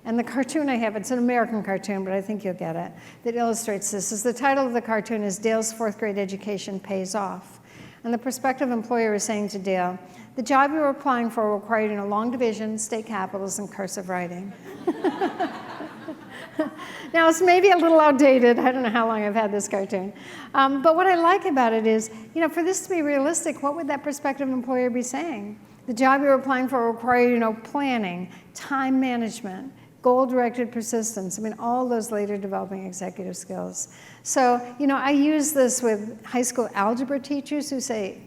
And the cartoon I have, it's an American cartoon, but I think you'll get it, that illustrates this. The title of the cartoon is Dale's Fourth Grade Education Pays Off. And the prospective employer is saying to Dale, the job you're applying for required you know, long division, state capitals, and cursive writing. Now, it's maybe a little outdated. I don't know how long I've had this cartoon. But what I like about it is, you know, for this to be realistic, what would that prospective employer be saying? The job you're applying for required, you know, planning, time management, goal-directed persistence. I mean, all those later developing executive skills. So, you know, I use this with high school algebra teachers who say,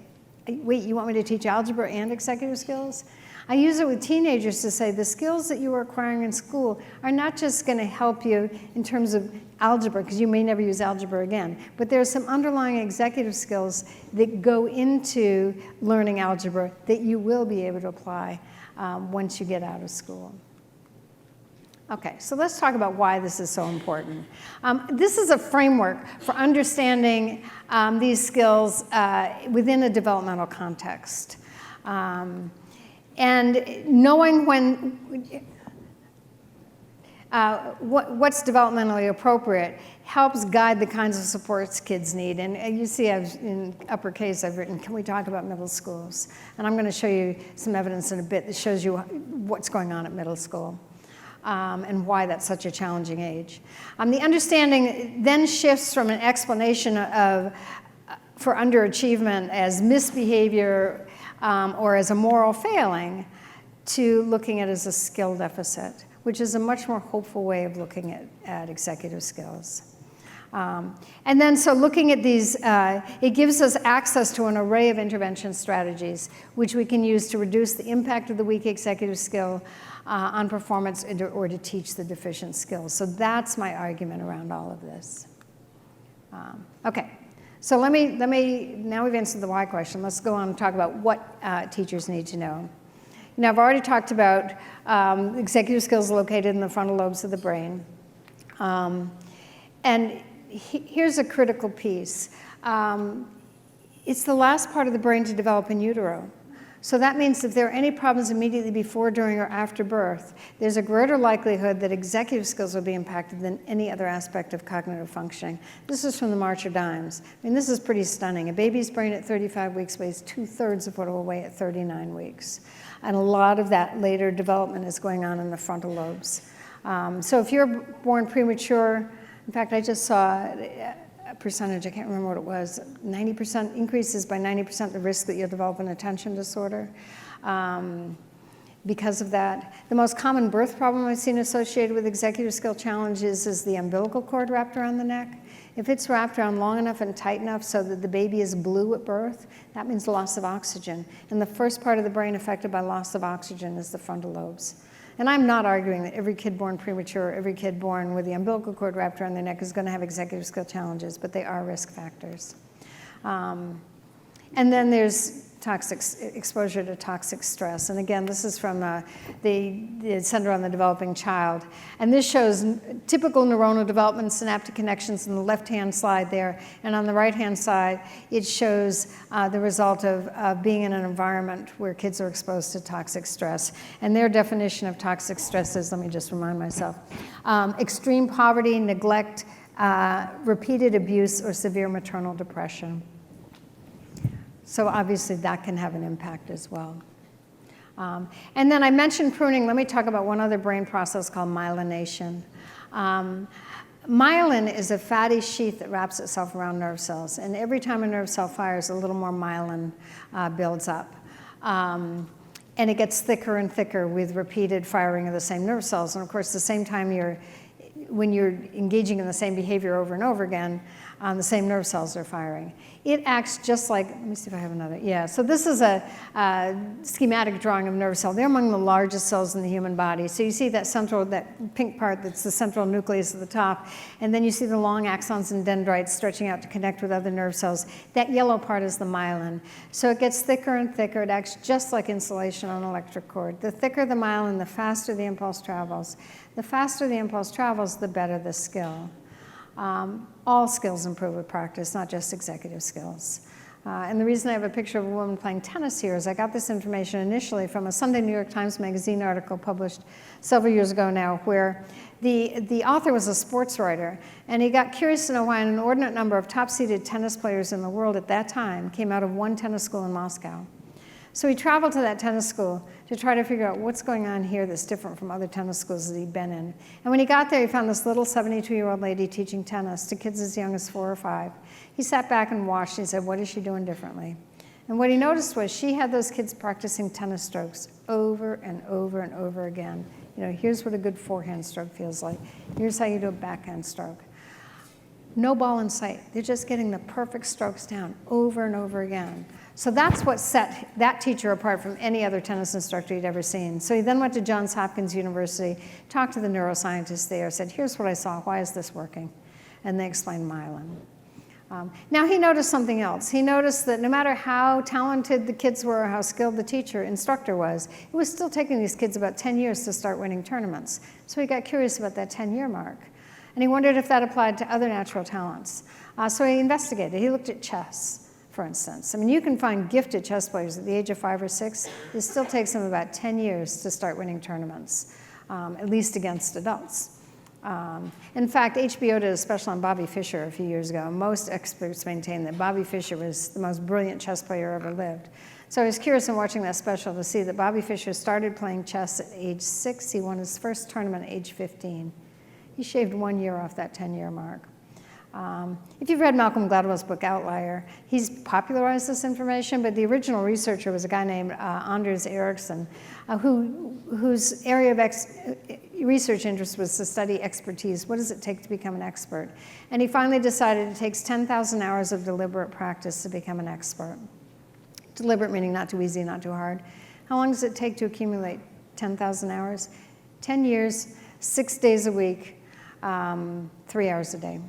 wait, you want me to teach algebra and executive skills? I use it with teenagers to say the skills that you are acquiring in school are not just going to help you in terms of algebra, because you may never use algebra again, but there are some underlying executive skills that go into learning algebra that you will be able to apply once you get out of school. Okay, so let's talk about why this is so important. This is a framework for understanding these skills within a developmental context. And knowing when what's developmentally appropriate helps guide the kinds of supports kids need. And you see in uppercase I've written, can we talk about middle schools? And I'm going to show you some evidence in a bit that shows you what's going on at middle school. And why that's such a challenging age. The understanding then shifts from an explanation for underachievement as misbehavior or as a moral failing to looking at it as a skill deficit, which is a much more hopeful way of looking at executive skills. And then so looking at these, it gives us access to an array of intervention strategies which we can use to reduce the impact of the weak executive skill on performance or to teach the deficient skills. So that's my argument around all of this. Okay, so let me, now we've answered the why question, let's go on and talk about what teachers need to know. Now, I've already talked about executive skills located in the frontal lobes of the brain. And here's a critical piece. It's the last part of the brain to develop in utero. So that means if there are any problems immediately before, during, or after birth, there's a greater likelihood that executive skills will be impacted than any other aspect of cognitive functioning. This is from the March of Dimes. I mean, this is pretty stunning. A baby's brain at 35 weeks weighs 2/3 of what it will weigh at 39 weeks. And a lot of that later development is going on in the frontal lobes. So if you're born premature, in fact, I just saw a percentage, I can't remember what it was, 90% increases by 90% the risk that you'll develop an attention disorder because of that. The most common birth problem I've seen associated with executive skill challenges is the umbilical cord wrapped around the neck. If it's wrapped around long enough and tight enough so that the baby is blue at birth, that means loss of oxygen. And the first part of the brain affected by loss of oxygen is the frontal lobes. And I'm not arguing that every kid born premature, every kid born with the umbilical cord wrapped around their neck is going to have executive skill challenges, but they are risk factors. And then there's exposure to toxic stress. And again, this is from the Center on the Developing Child. And this shows typical neuronal development, synaptic connections in the left-hand slide there. And on the right-hand side, it shows the result of being in an environment where kids are exposed to toxic stress. And their definition of toxic stress is, let me just remind myself, extreme poverty, neglect, repeated abuse, or severe maternal depression. So obviously that can have an impact as well. And then I mentioned pruning. Let me talk about one other brain process called myelination. Myelin is a fatty sheath that wraps itself around nerve cells. And every time a nerve cell fires, a little more myelin builds up. And it gets thicker and thicker with repeated firing of the same nerve cells. And of course, the same time when you're engaging in the same behavior over and over again, the same nerve cells are firing. It acts just like, let me see if I have another. Yeah, so this is a schematic drawing of nerve cell. They're among the largest cells in the human body. So you see that pink part that's the central nucleus at the top, and then you see the long axons and dendrites stretching out to connect with other nerve cells. That yellow part is the myelin. So it gets thicker and thicker. It acts just like insulation on an electric cord. The thicker the myelin, the faster the impulse travels. The faster the impulse travels, the better the skill. All skills improve with practice, not just executive skills. And the reason I have a picture of a woman playing tennis here is I got this information initially from a Sunday New York Times Magazine article published several years ago now, where the author was a sports writer, and he got curious to know why an inordinate number of top-seeded tennis players in the world at that time came out of one tennis school in Moscow. So he traveled to that tennis school to try to figure out what's going on here that's different from other tennis schools that he'd been in. And when he got there, he found this little 72-year-old lady teaching tennis to kids as young as 4 or 5. He sat back and watched, and he said, what is she doing differently? And what he noticed was she had those kids practicing tennis strokes over and over and over again. Here's what a good forehand stroke feels like. Here's how you do a backhand stroke. No ball in sight. They're just getting the perfect strokes down over and over again. So that's what set that teacher apart from any other tennis instructor he'd ever seen. So he then went to Johns Hopkins University, talked to the neuroscientists there, said, here's what I saw, why is this working? And they explained myelin. Now he noticed something else. He noticed that no matter how talented the kids were or how skilled the instructor was, it was still taking these kids about 10 years to start winning tournaments. So he got curious about that 10-year mark. And he wondered if that applied to other natural talents. So he investigated. He looked at chess, for instance. I mean, you can find gifted chess players at the age of 5 or 6. It still takes them about 10 years to start winning tournaments, at least against adults. In fact, HBO did a special on Bobby Fischer a few years ago. Most experts maintain that Bobby Fischer was the most brilliant chess player ever lived. So I was curious in watching that special to see that Bobby Fischer started playing chess at age 6. He won his first tournament at age 15. He shaved 1 year off that 10-year mark. If you've read Malcolm Gladwell's book Outlier, he's popularized this information, but the original researcher was a guy named Anders Ericsson, whose area of research interest was to study expertise. What does it take to become an expert? And he finally decided it takes 10,000 hours of deliberate practice to become an expert. Deliberate meaning not too easy, not too hard. How long does it take to accumulate 10,000 hours? 10 years, 6 days a week, 3 hours a day.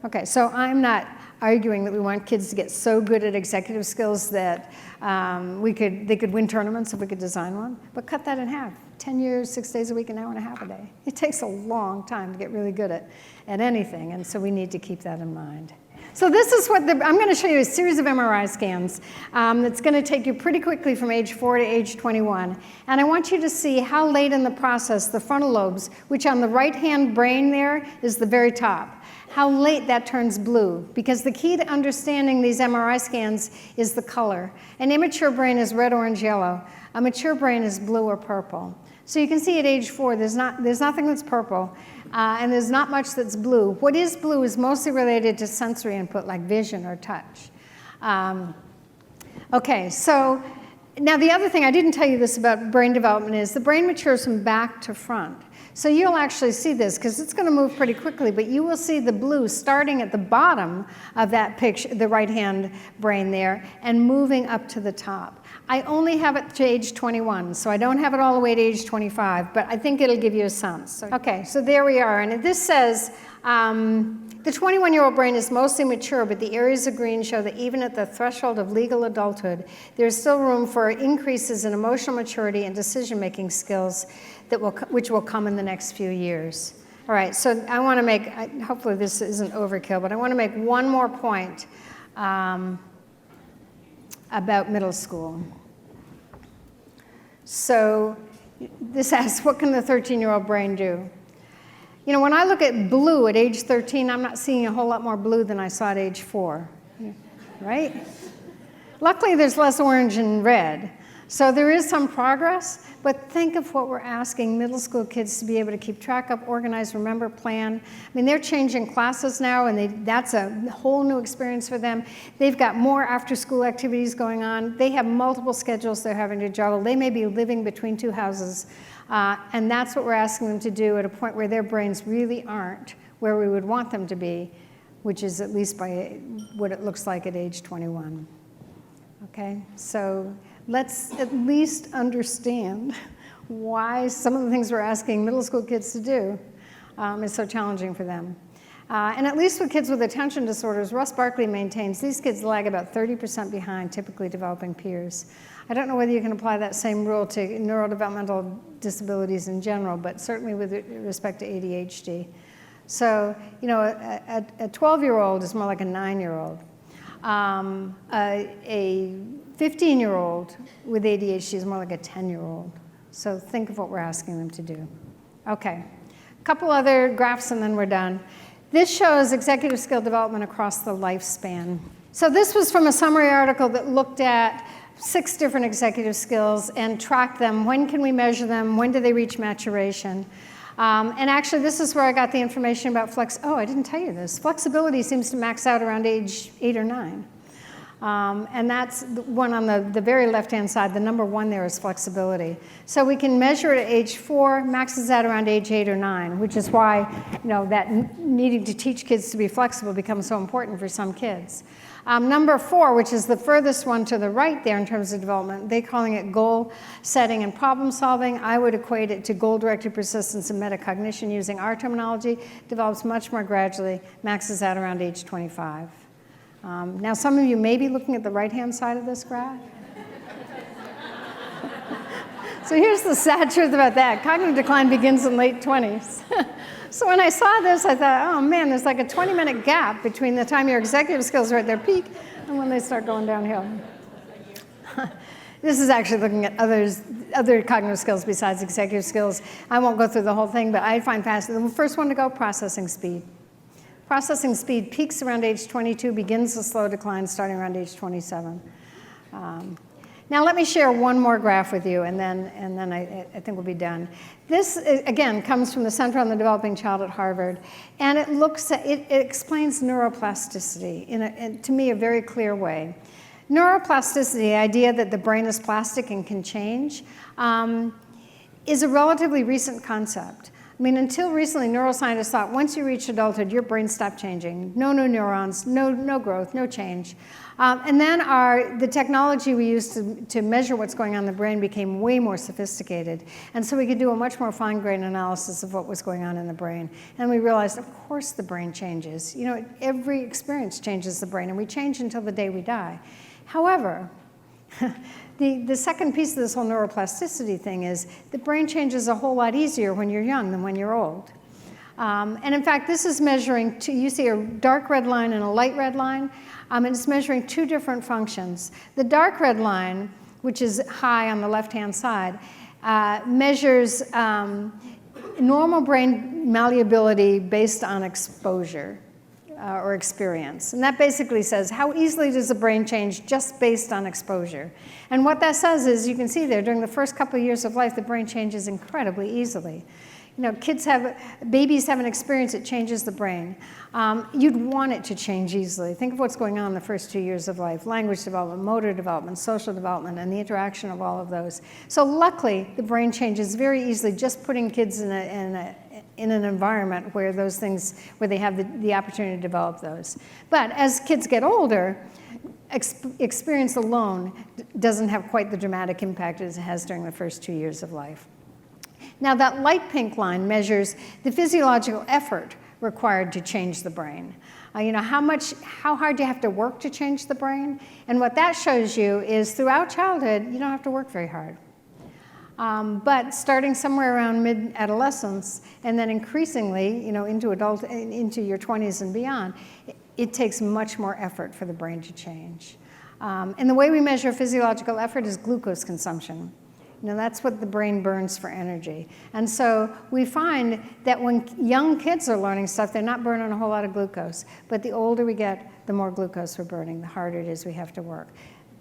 Okay, so I'm not arguing that we want kids to get so good at executive skills that they could win tournaments if we could design one, but cut that in half. 10 years, 6 days a week, an hour and a half a day. It takes a long time to get really good at anything, and so we need to keep that in mind. So this is what I'm going to show you a series of MRI scans that's going to take you pretty quickly from age 4 to age 21. And I want you to see how late in the process the frontal lobes, which on the right-hand brain there is the very top, how late that turns blue. Because the key to understanding these MRI scans is the color. An immature brain is red, orange, yellow. A mature brain is blue or purple. So you can see at age 4, there's nothing that's purple. And there's not much that's blue. What is blue is mostly related to sensory input, like vision or touch. Okay, so now the other thing, I didn't tell you this about brain development, is the brain matures from back to front. So you'll actually see this, because it's going to move pretty quickly, but you will see the blue starting at the bottom of that picture, the right-hand brain there, and moving up to the top. I only have it to age 21, so I don't have it all the way to age 25, but I think it'll give you a sense. Okay, so there we are, and this says, the 21-year-old brain is mostly mature, but the areas of green show that even at the threshold of legal adulthood, there's still room for increases in emotional maturity and decision-making skills which will come in the next few years. All right, so I want to make, hopefully this isn't overkill, but I want to make one more point about middle school. So this asks, what can the 13-year-old brain do? You know, when I look at blue at age 13, I'm not seeing a whole lot more blue than I saw at age 4, right? Luckily, there's less orange and red. So there is some progress, but think of what we're asking middle school kids to be able to keep track of, organize, remember, plan. I mean, they're changing classes now, and that's a whole new experience for them. They've got more after-school activities going on. They have multiple schedules they're having to juggle. They may be living between 2 houses, and that's what we're asking them to do at a point where their brains really aren't where we would want them to be, which is at least by what it looks like at age 21. Okay, so let's at least understand why some of the things we're asking middle school kids to do is so challenging for them. And at least with kids with attention disorders, Russ Barkley maintains these kids lag about 30% behind typically developing peers. I don't know whether you can apply that same rule to neurodevelopmental disabilities in general, but certainly with respect to ADHD. So, you know, a 12-year-old is more like a 9-year-old. A 15-year-old with ADHD is more like a 10-year-old. So think of what we're asking them to do. Okay, a couple other graphs and then we're done. This shows executive skill development across the lifespan. So this was from a summary article that looked at 6 different executive skills and tracked them. When can we measure them? When do they reach maturation? And actually, this is where I got the information about oh, I didn't tell you this. Flexibility seems to max out around age 8 or 9. And that's the one on the very left-hand side. The number 1 there is flexibility. So we can measure it at age 4, maxes out around age 8 or 9, which is why, you know, that needing to teach kids to be flexible becomes so important for some kids. Number 4, which is the furthest one to the right there in terms of development, they're calling it goal setting and problem solving. I would equate it to goal-directed persistence and metacognition using our terminology. Develops much more gradually, maxes out around age 25. Now, some of you may be looking at the right-hand side of this graph. So here's the sad truth about that. Cognitive decline begins in late 20s. So when I saw this, I thought, oh man, there's like a 20-minute gap between the time your executive skills are at their peak and when they start going downhill. This is actually looking at other cognitive skills besides executive skills. I won't go through the whole thing, but I find fascinating. The first one to go, processing speed. Processing speed peaks around age 22, begins a slow decline starting around age 27. Now let me share one more graph with you, and then I think we'll be done. This, again, comes from the Center on the Developing Child at Harvard, and it explains neuroplasticity in to me, a very clear way. Neuroplasticity, the idea that the brain is plastic and can change, is a relatively recent concept. I mean, until recently, neuroscientists thought once you reach adulthood, your brain stopped changing. No new neurons, no growth, no change. And then the technology we use to measure what's going on in the brain became way more sophisticated. And so we could do a much more fine-grained analysis of what was going on in the brain. And we realized, of course, the brain changes. You know, every experience changes the brain, and we change until the day we die. However, the second piece of this whole neuroplasticity thing is the brain changes a whole lot easier when you're young than when you're old. And in fact, this is measuring you see a dark red line and a light red line, and it's measuring 2 different functions. The dark red line, which is high on the left-hand side, measures normal brain malleability based on exposure or experience. And that basically says, how easily does the brain change just based on exposure? And what that says is, you can see there, during the first couple of years of life, the brain changes incredibly easily. babies have an experience that changes the brain. You'd want it to change easily. Think of what's going on in the first 2 years of life: language development, motor development, social development, and the interaction of all of those. So luckily, the brain changes very easily just putting kids in an environment where those things, where they have the opportunity to develop those. But as kids get older, experience alone doesn't have quite the dramatic impact as it has during the first 2 years of life. Now, that light pink line measures the physiological effort required to change the brain. How hard do you have to work to change the brain? And what that shows you is throughout childhood, you don't have to work very hard. But starting somewhere around mid-adolescence and then increasingly, into your 20s and beyond, it takes much more effort for the brain to change. And the way we measure physiological effort is glucose consumption. That's what the brain burns for energy. And so we find that when young kids are learning stuff, they're not burning a whole lot of glucose. But the older we get, the more glucose we're burning, the harder it is we have to work.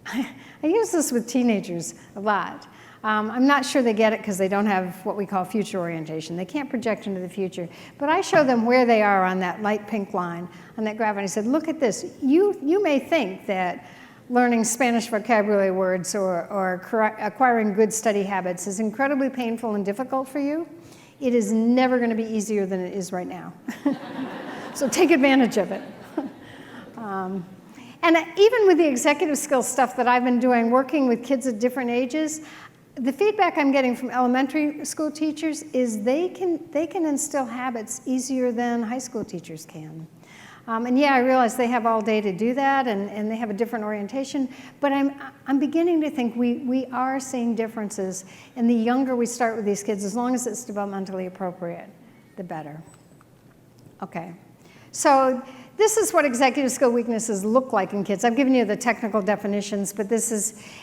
I use this with teenagers a lot. I'm not sure they get it because they don't have what we call future orientation. They can't project into the future. But I show them where they are on that light pink line, on that graph, and I said, look at this. You may think that learning Spanish vocabulary words or acquiring good study habits is incredibly painful and difficult for you. It is never going to be easier than it is right now. So take advantage of it. And even with the executive skills stuff that I've been doing, working with kids at different ages, the feedback I'm getting from elementary school teachers is they can instill habits easier than high school teachers can. And yeah, I realize they have all day to do that, and they have a different orientation, but I'm beginning to think we are seeing differences, and the younger we start with these kids, as long as it's developmentally appropriate, the better. Okay, so this is what executive skill weaknesses look like in kids. I've given you the technical definitions, but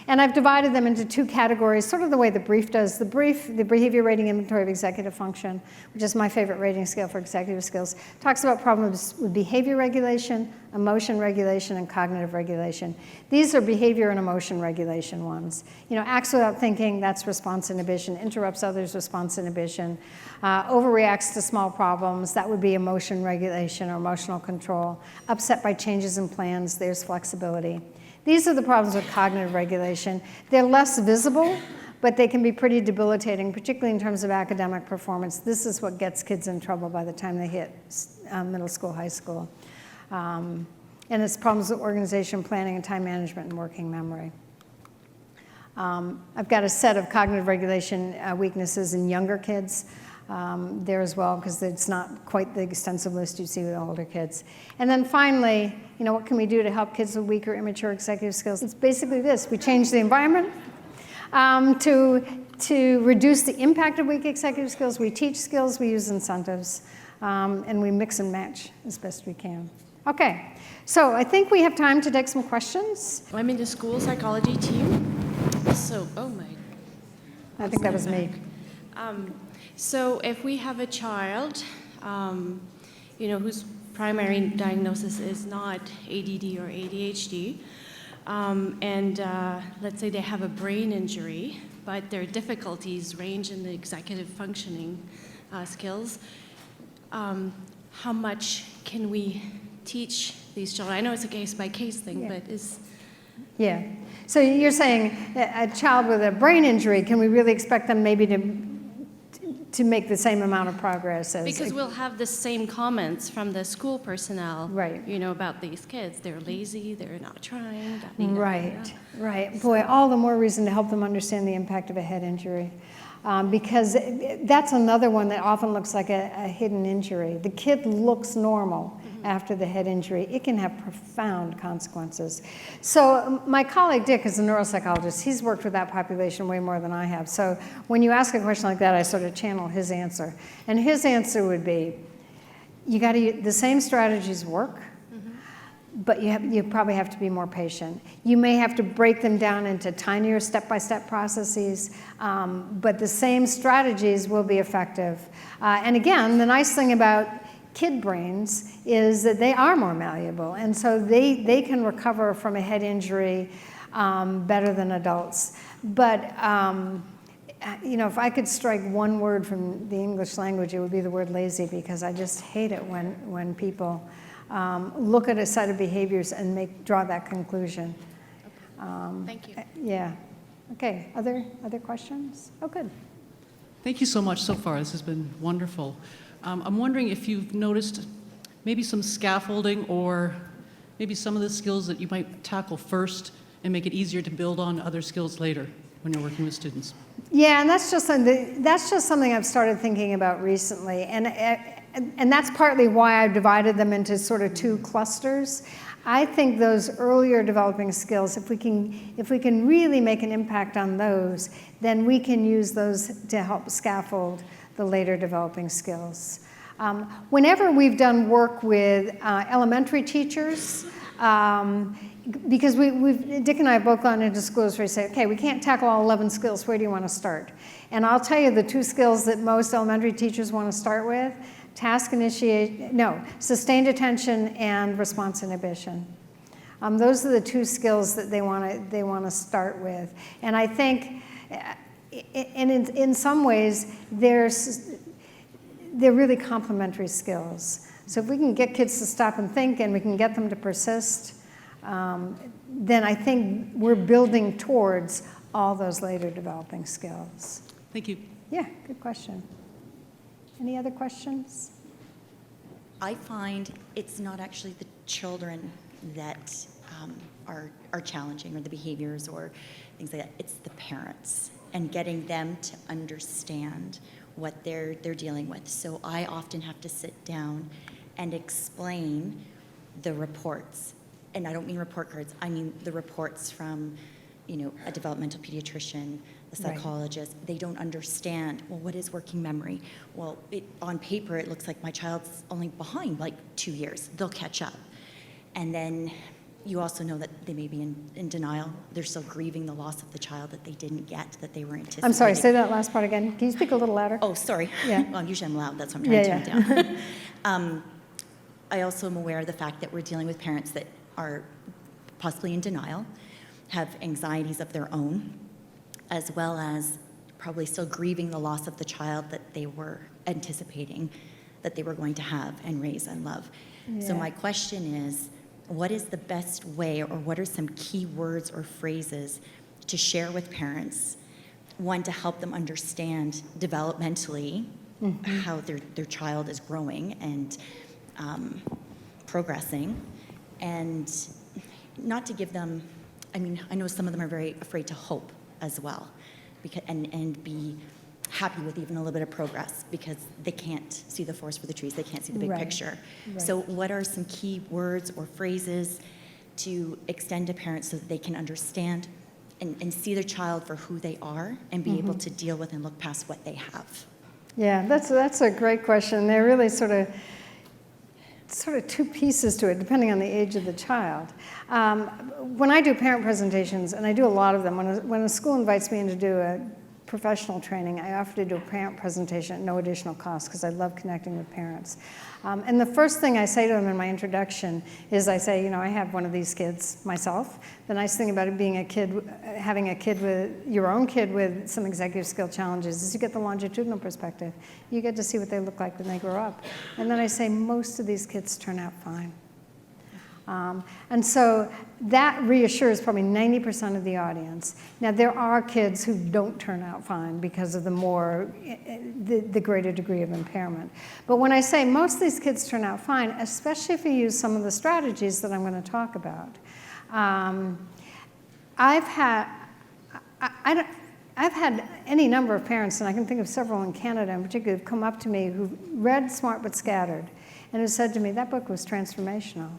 and I've divided them into two categories, sort of the way the brief does. The brief, the Behavior Rating Inventory of Executive Function, which is my favorite rating scale for executive skills, talks about problems with behavior regulation, emotion regulation, and cognitive regulation. These are behavior and emotion regulation ones. Acts without thinking, that's response inhibition, interrupts others, response inhibition, overreacts to small problems, that would be emotion regulation or emotional control, upset by changes in plans, there's flexibility. These are the problems with cognitive regulation. They're less visible, but they can be pretty debilitating, particularly in terms of academic performance. This is what gets kids in trouble by the time they hit middle school, high school. And it's problems with organization, planning, and time management and working memory. I've got a set of cognitive regulation weaknesses in younger kids there as well, because it's not quite the extensive list you see with older kids. And then finally, what can we do to help kids with weak or immature executive skills? It's basically this. We change the environment to reduce the impact of weak executive skills. We teach skills, we use incentives, and we mix and match as best we can. Okay, so I think we have time to take some questions.
I'm in the school psychology team. So, oh my.
I think that was me.
So if we have a child, whose primary diagnosis is not ADD or ADHD, and let's say they have a brain injury, but their difficulties range in the executive functioning skills, how much can we teach these children? I know it's a case-by-case thing, but is...
Yeah. So you're saying a child with a brain injury, can we really expect them maybe to make the same amount of progress as...
Because we'll have the same comments from the school personnel,
right.
About these kids. They're lazy, they're not trying.
Right. Boy, all the more reason to help them understand the impact of a head injury. Because that's another one that often looks like a hidden injury. The kid looks normal after the head injury. It can have profound consequences. So my colleague Dick is a neuropsychologist. He's worked with that population way more than I have. So when you ask a question like that, I sort of channel his answer. And his answer would be, the same strategies work, but you probably have to be more patient. You may have to break them down into tinier step-by-step processes, but the same strategies will be effective. And again, the nice thing about kid brains is that they are more malleable, and so they can recover from a head injury better than adults. But if I could strike one word from the English language, it would be the word lazy, because I just hate it when people look at a set of behaviors and draw that conclusion.
Thank you.
Yeah. Okay, other questions? Oh, good.
Thank you so much so far. This has been wonderful. I'm wondering if you've noticed maybe some scaffolding or maybe some of the skills that you might tackle first and make it easier to build on other skills later when you're working with students.
Yeah, and that's just something I've started thinking about recently, and that's partly why I've divided them into sort of two clusters. I think those earlier developing skills, if we can really make an impact on those, then we can use those to help scaffold the later developing skills. Whenever we've done work with elementary teachers, because Dick and I have both gone into schools where we say, okay, we can't tackle all 11 skills, where do you want to start? And I'll tell you the two skills that most elementary teachers want to start with: sustained attention and response inhibition. Those are the two skills that they want to start with. And I think, and in some ways, they're really complementary skills. So if we can get kids to stop and think, and we can get them to persist, then I think we're building towards all those later developing skills.
Thank you.
Yeah, good question. Any other questions?
I find it's not actually the children that are challenging, or the behaviors or things like that. It's the parents, and getting them to understand what they're dealing with. So I often have to sit down and explain the reports. And I don't mean report cards, I mean the reports from, a developmental pediatrician, the psychologist. Right. They don't understand, well, what is working memory? Well, on paper, it looks like my child's only behind like 2 years. They'll catch up. And then you also know that they may be in denial. They're still grieving the loss of the child that they didn't get, that they were anticipating.
I'm sorry, say that last part again. Can you speak a little louder?
Oh, sorry.
Yeah.
Well, usually I'm loud, that's why I'm trying to tone it down. I also am aware of the fact that we're dealing with parents that are possibly in denial, have anxieties of their own, as well as probably still grieving the loss of the child that they were anticipating that they were going to have and raise and love. Yeah. So my question is, what is the best way, or what are some key words or phrases to share with parents, one, to help them understand developmentally how their child is growing and progressing, and not to give them, I know some of them are very afraid to hope as well, and be happy with even a little bit of progress, because they can't see the forest for the trees, they can't see the big picture. Right. So what are some key words or phrases to extend to parents so that they can understand and see their child for who they are, and be able to deal with and look past what they have? Yeah,
that's a great question. They're really sort of two pieces to it, depending on the age of the child. When I do parent presentations, and I do a lot of them, when a school invites me in to do a professional training, I offer to do a parent presentation at no additional cost, because I love connecting with parents. And the first thing I say to them in my introduction is, I say, I have one of these kids myself. The nice thing about it being having your own kid with some executive skill challenges is you get the longitudinal perspective. You get to see what they look like when they grow up. And then I say, most of these kids turn out fine. And so that reassures probably 90% of the audience. Now, there are kids who don't turn out fine because of the greater degree of impairment. But when I say most of these kids turn out fine, especially if you use some of the strategies that I'm going to talk about, I've had any number of parents, and I can think of several in Canada in particular, who've come up to me who've read Smart But Scattered, and have said to me, that book was transformational.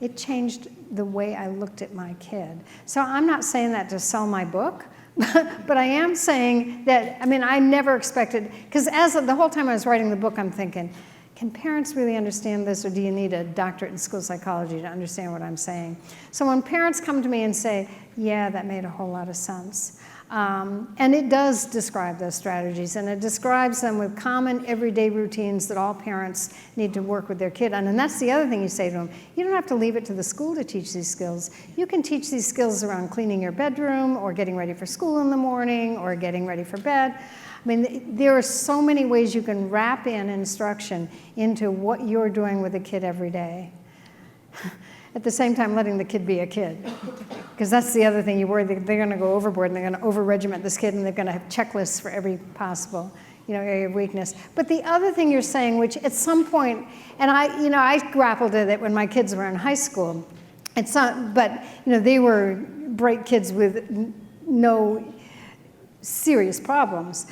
It changed the way I looked at my kid. So I'm not saying that to sell my book, but I am saying that, I never expected, because the whole time I was writing the book, I'm thinking, can parents really understand this, or do you need a doctorate in school psychology to understand what I'm saying? So when parents come to me and say, yeah, that made a whole lot of sense, And it does describe those strategies, and it describes them with common everyday routines that all parents need to work with their kid on. And that's the other thing you say to them. You don't have to leave it to the school to teach these skills. You can teach these skills around cleaning your bedroom, or getting ready for school in the morning, or getting ready for bed. I mean, there are so many ways you can wrap in instruction into what you're doing with a kid every day. At the same time, letting the kid be a kid. Because that's the other thing you worry, they're going to go overboard and they're going to over-regiment this kid, and they're going to have checklists for every possible area of weakness. But the other thing you're saying, which at some point, and I grappled with it when my kids were in high school. But they were bright kids with no serious problems.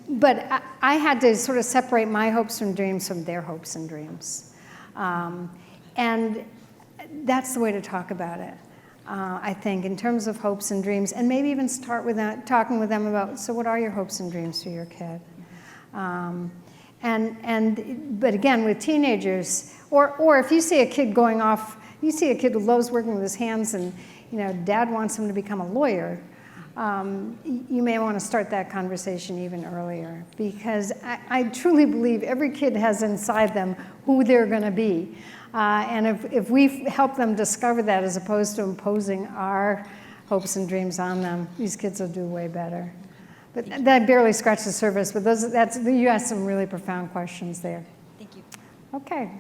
But I had to sort of separate my hopes and dreams from their hopes and dreams. And that's the way to talk about it, I think, in terms of hopes and dreams, and maybe even start with that, talking with them about, so what are your hopes and dreams for your kid? But again, with teenagers, or if you see a kid going off, you see a kid who loves working with his hands, and dad wants him to become a lawyer, you may want to start that conversation even earlier, because I truly believe every kid has inside them who they're going to be. And if we help them discover that, as opposed to imposing our hopes and dreams on them, these kids will do way better. But that barely scratched the surface, but you asked some really profound questions there.
Thank you.
Okay,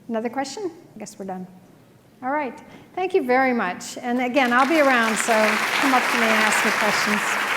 another question? I guess we're done. All right, thank you very much. And again, I'll be around, so come up to me and ask me questions.